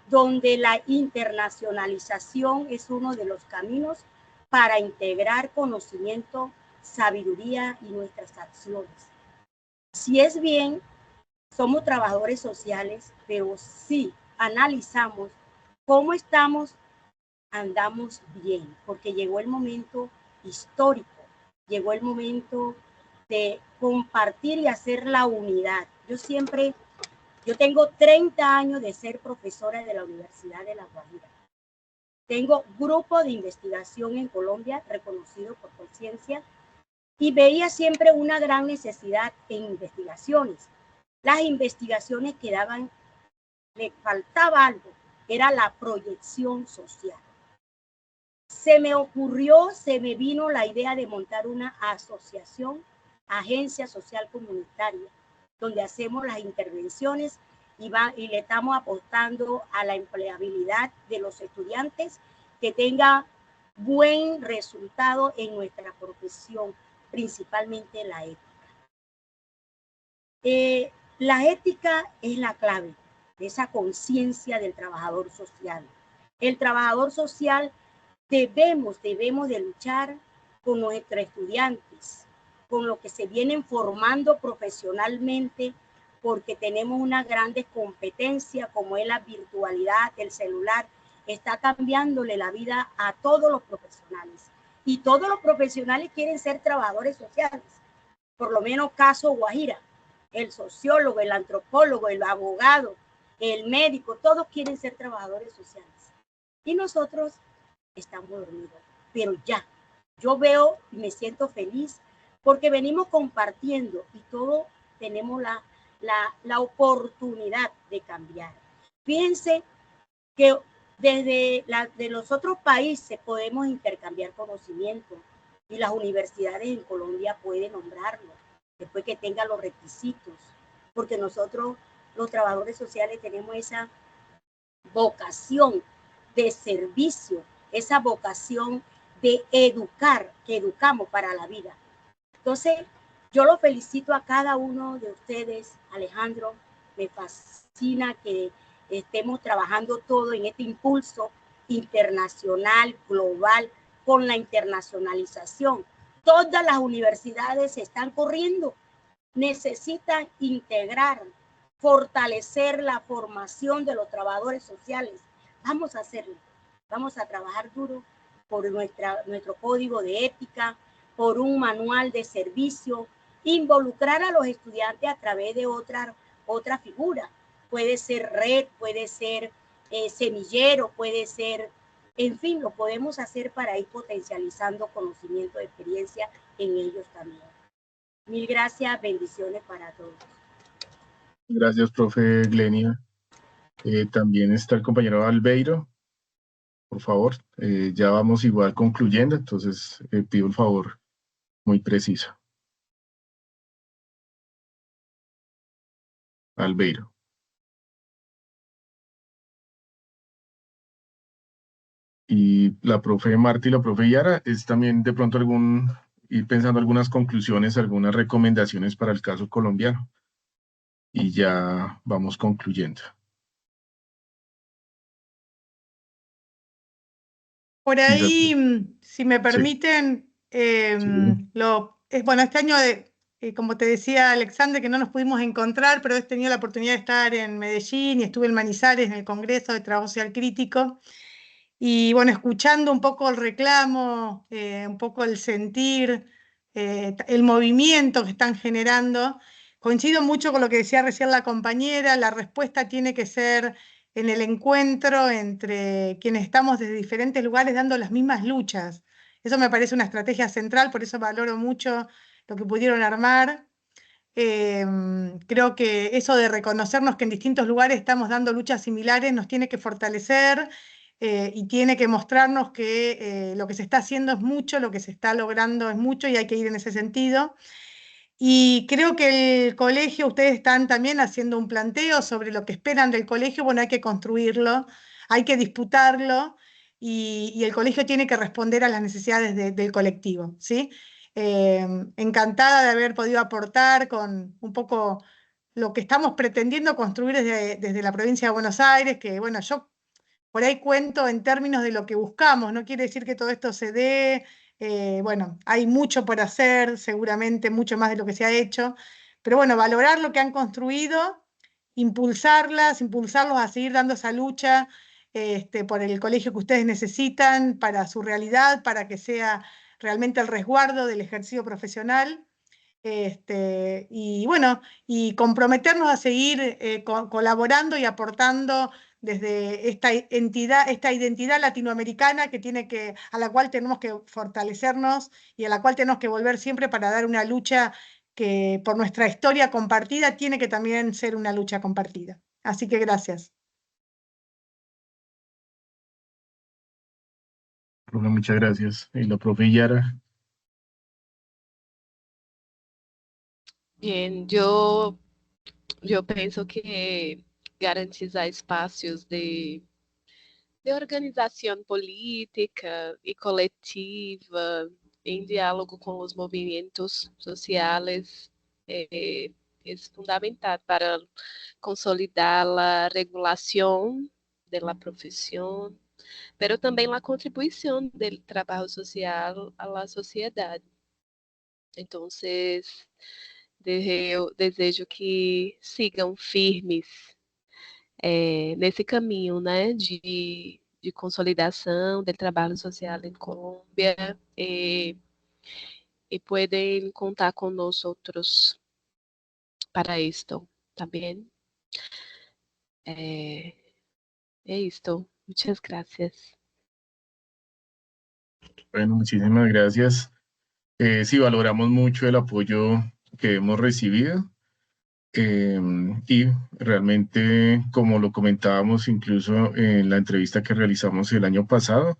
donde la internacionalización es uno de los caminos para integrar conocimiento, sabiduría y nuestras acciones. Si es bien, somos trabajadores sociales, pero si analizamos cómo estamos, andamos bien, porque llegó el momento histórico, llegó el momento de compartir y hacer la unidad. Yo tengo 30 años de ser profesora de la Universidad de La Guajira. Tengo grupo de investigación en Colombia reconocido por Conciencia y veía siempre una gran necesidad en investigaciones. Las investigaciones quedaban, le faltaba algo, era la proyección social. Se me vino la idea de montar una asociación, agencia social comunitaria, donde hacemos las intervenciones y le estamos apostando a la empleabilidad de los estudiantes que tenga buen resultado en nuestra profesión, principalmente la ética. La ética es la clave de esa conciencia del trabajador social. El trabajador social debemos de luchar con nuestros estudiantes, con los que se vienen formando profesionalmente, porque tenemos una gran competencia como es la virtualidad, el celular, está cambiándole la vida a todos los profesionales. Y todos los profesionales quieren ser trabajadores sociales, por lo menos caso Guajira, el sociólogo, el antropólogo, el abogado, el médico, todos quieren ser trabajadores sociales. Y nosotros estamos dormidos, pero ya, yo veo y me siento feliz porque venimos compartiendo y todos tenemos la oportunidad de cambiar. Fíjense que desde de los otros países podemos intercambiar conocimiento y las universidades en Colombia pueden nombrarlo después que tengan los requisitos, porque nosotros los trabajadores sociales tenemos esa vocación de servicio, esa vocación de educar, que educamos para la vida. Entonces, yo lo felicito a cada uno de ustedes, Alejandro, me fascina que estemos trabajando todo en este impulso internacional, global, con la internacionalización. Todas las universidades se están corriendo, necesitan integrar fortalecer la formación de los trabajadores sociales. Vamos a hacerlo, vamos a trabajar duro por nuestro código de ética, por un manual de servicio, involucrar a los estudiantes a través de otra figura. Puede ser red, puede ser semillero, puede ser, en fin, lo podemos hacer para ir potencializando conocimiento, experiencia en ellos también. Mil gracias, bendiciones para todos. Gracias, profe Glenia. También está el compañero Albeiro. Por favor, ya vamos igual concluyendo, entonces pido el favor muy preciso. Albeiro. Y la profe Marta y la profe Yara, es también de pronto ir pensando algunas conclusiones, algunas recomendaciones para el caso colombiano. Y ya vamos concluyendo. Por ahí, si me permiten, bueno, este año, como te decía Alexander, que no nos pudimos encontrar, pero he tenido la oportunidad de estar en Medellín y estuve en Manizales en el Congreso de Trabajo Social Crítico. Y bueno, escuchando un poco el reclamo, un poco el sentir, el movimiento que están generando, coincido mucho con lo que decía recién la compañera, la respuesta tiene que ser en el encuentro entre quienes estamos desde diferentes lugares dando las mismas luchas. Eso me parece una estrategia central, por eso valoro mucho lo que pudieron armar. Creo que eso de reconocernos que en distintos lugares estamos dando luchas similares nos tiene que fortalecer y tiene que mostrarnos que lo que se está haciendo es mucho, lo que se está logrando es mucho y hay que ir en ese sentido. Y creo que el colegio, ustedes están también haciendo un planteo sobre lo que esperan del colegio. Bueno, hay que construirlo, hay que disputarlo y el colegio tiene que responder a las necesidades del colectivo, ¿sí? Encantada de haber podido aportar con un poco lo que estamos pretendiendo construir desde la provincia de Buenos Aires, que bueno, yo por ahí cuento en términos de lo que buscamos, no quiere decir que todo esto se dé, bueno, hay mucho por hacer, seguramente mucho más de lo que se ha hecho, pero bueno, valorar lo que han construido, impulsarlos a seguir dando esa lucha por el colegio que ustedes necesitan, para su realidad, para que sea realmente el resguardo del ejercicio profesional. Y bueno, y comprometernos a seguir colaborando y aportando desde esta identidad latinoamericana a la cual tenemos que fortalecernos y a la cual tenemos que volver siempre para dar una lucha que por nuestra historia compartida tiene que también ser una lucha compartida. Así que gracias. Bueno, muchas gracias. Y la profe Yara. Bien, yo penso que garantizar espaços de organização política e coletiva, em diálogo com os movimentos sociais, é fundamental para consolidar a regulação da profissão, mas também a contribuição do trabalho social à sociedade. Então, eu desejo que sigam firmes nesse caminho, né, de consolidação do trabalho social em Colômbia e podem contar com nós outros para isto, tá bem? É isto. Muchas gracias. Bueno, muchísimas gracias. Sí, valoramos mucho el apoyo que hemos recibido y realmente, como lo comentábamos incluso en la entrevista que realizamos el año pasado,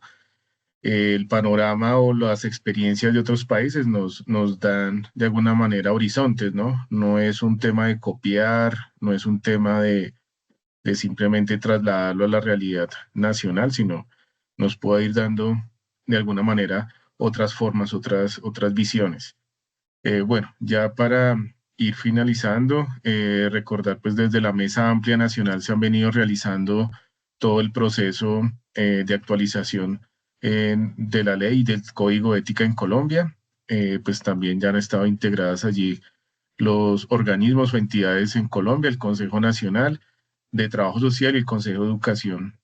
el panorama o las experiencias de otros países nos dan de alguna manera horizontes, ¿no? No es un tema de copiar, no es un tema de simplemente trasladarlo a la realidad nacional, sino nos puede ir dando de alguna manera otras formas, otras visiones. Bueno, ya para ir finalizando, recordar pues desde la Mesa Amplia Nacional se han venido realizando todo el proceso de actualización de la ley y del Código de Ética en Colombia. Pues también ya han estado integradas allí los organismos o entidades en Colombia, el Consejo Nacional de Trabajo Social y el Consejo de Educación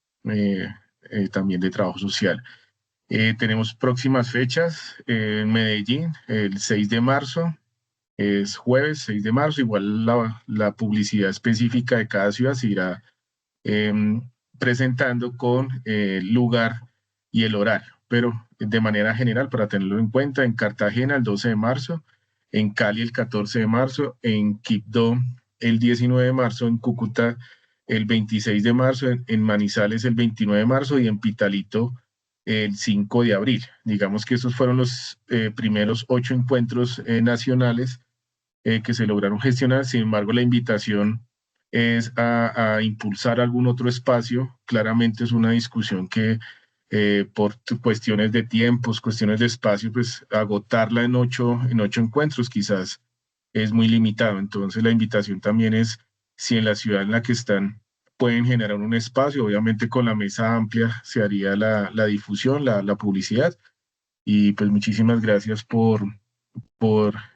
también de Trabajo Social. Tenemos próximas fechas en Medellín, el 6 de marzo, es jueves 6 de marzo, igual la publicidad específica de cada ciudad se irá presentando con el lugar y el horario, pero de manera general, para tenerlo en cuenta, en Cartagena el 12 de marzo, en Cali el 14 de marzo, en Quibdó el 19 de marzo, en Cúcuta el 26 de marzo, en Manizales el 29 de marzo y en Pitalito el 5 de abril. Digamos que esos fueron los primeros 8 encuentros nacionales que se lograron gestionar. Sin embargo, la invitación es a impulsar algún otro espacio. Claramente es una discusión que por cuestiones de tiempos, cuestiones de espacio, pues agotarla en ocho encuentros quizás es muy limitado. Entonces la invitación también es, si en la ciudad en la que están pueden generar un espacio, obviamente con la mesa amplia se haría la difusión, la publicidad. Y pues muchísimas gracias por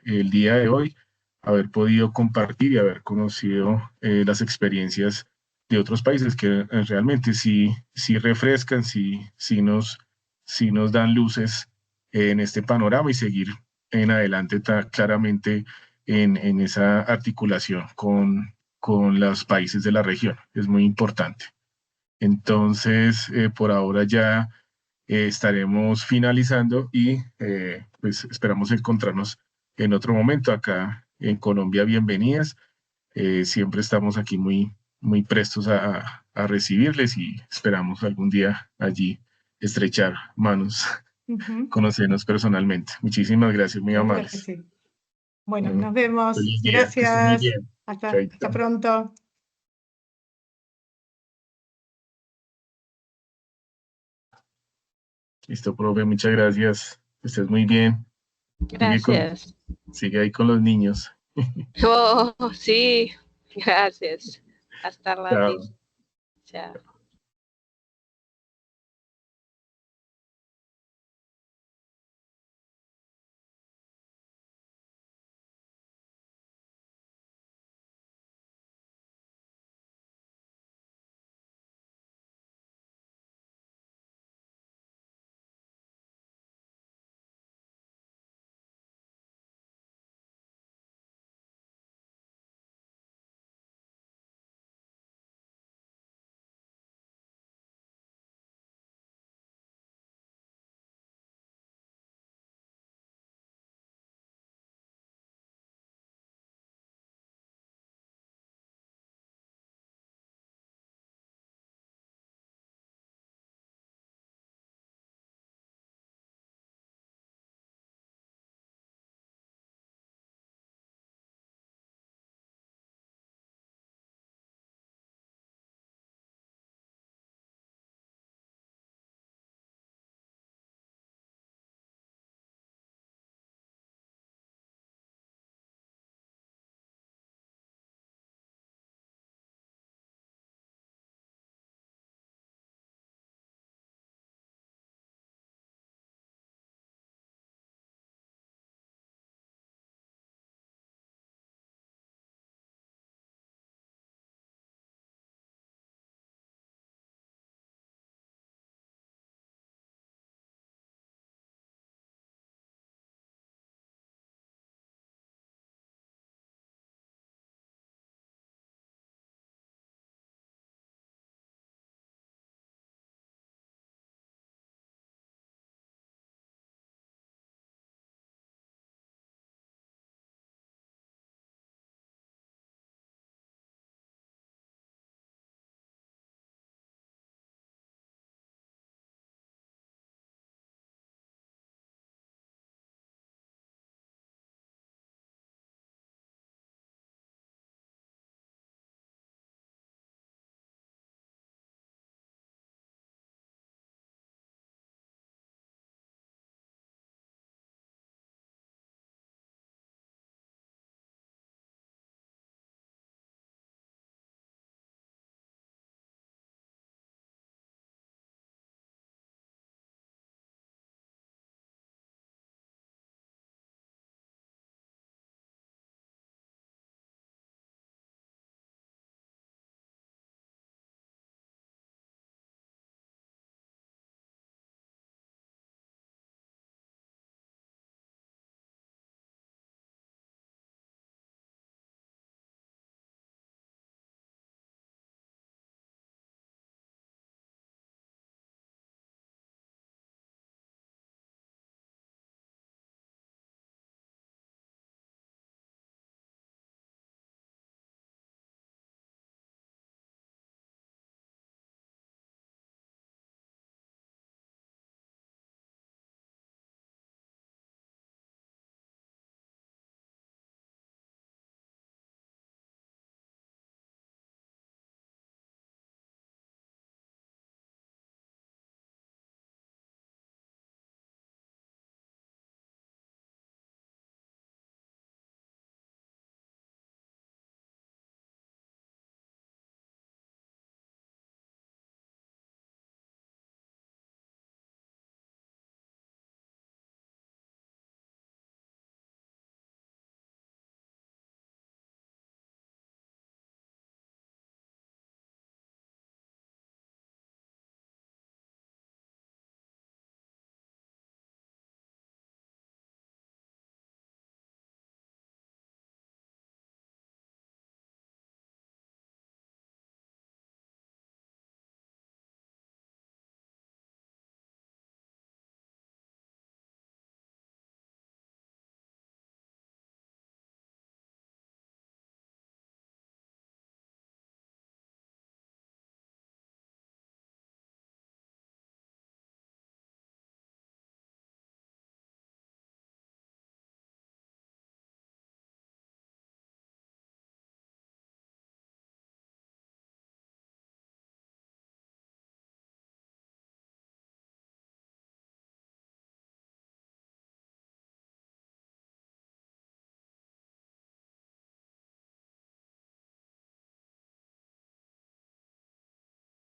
el día de hoy, haber podido compartir y haber conocido las experiencias de otros países que realmente sí refrescan, sí nos dan luces en este panorama y seguir en adelante claramente en esa articulación con los países de la región. Es muy importante. Entonces, por ahora ya estaremos finalizando y pues esperamos encontrarnos en otro momento acá en Colombia. Bienvenidas. Siempre estamos aquí muy prestos a recibirles y esperamos algún día allí estrechar manos, conocernos personalmente. Muchísimas gracias, muy amables. Sí. Bueno, nos vemos. Feliz día, que estén muy bien. Hasta pronto. Listo, profe, muchas gracias. Estés muy bien. Gracias. Sigue ahí con los niños. Oh, sí, gracias. Hasta la Chao. vista. Chao.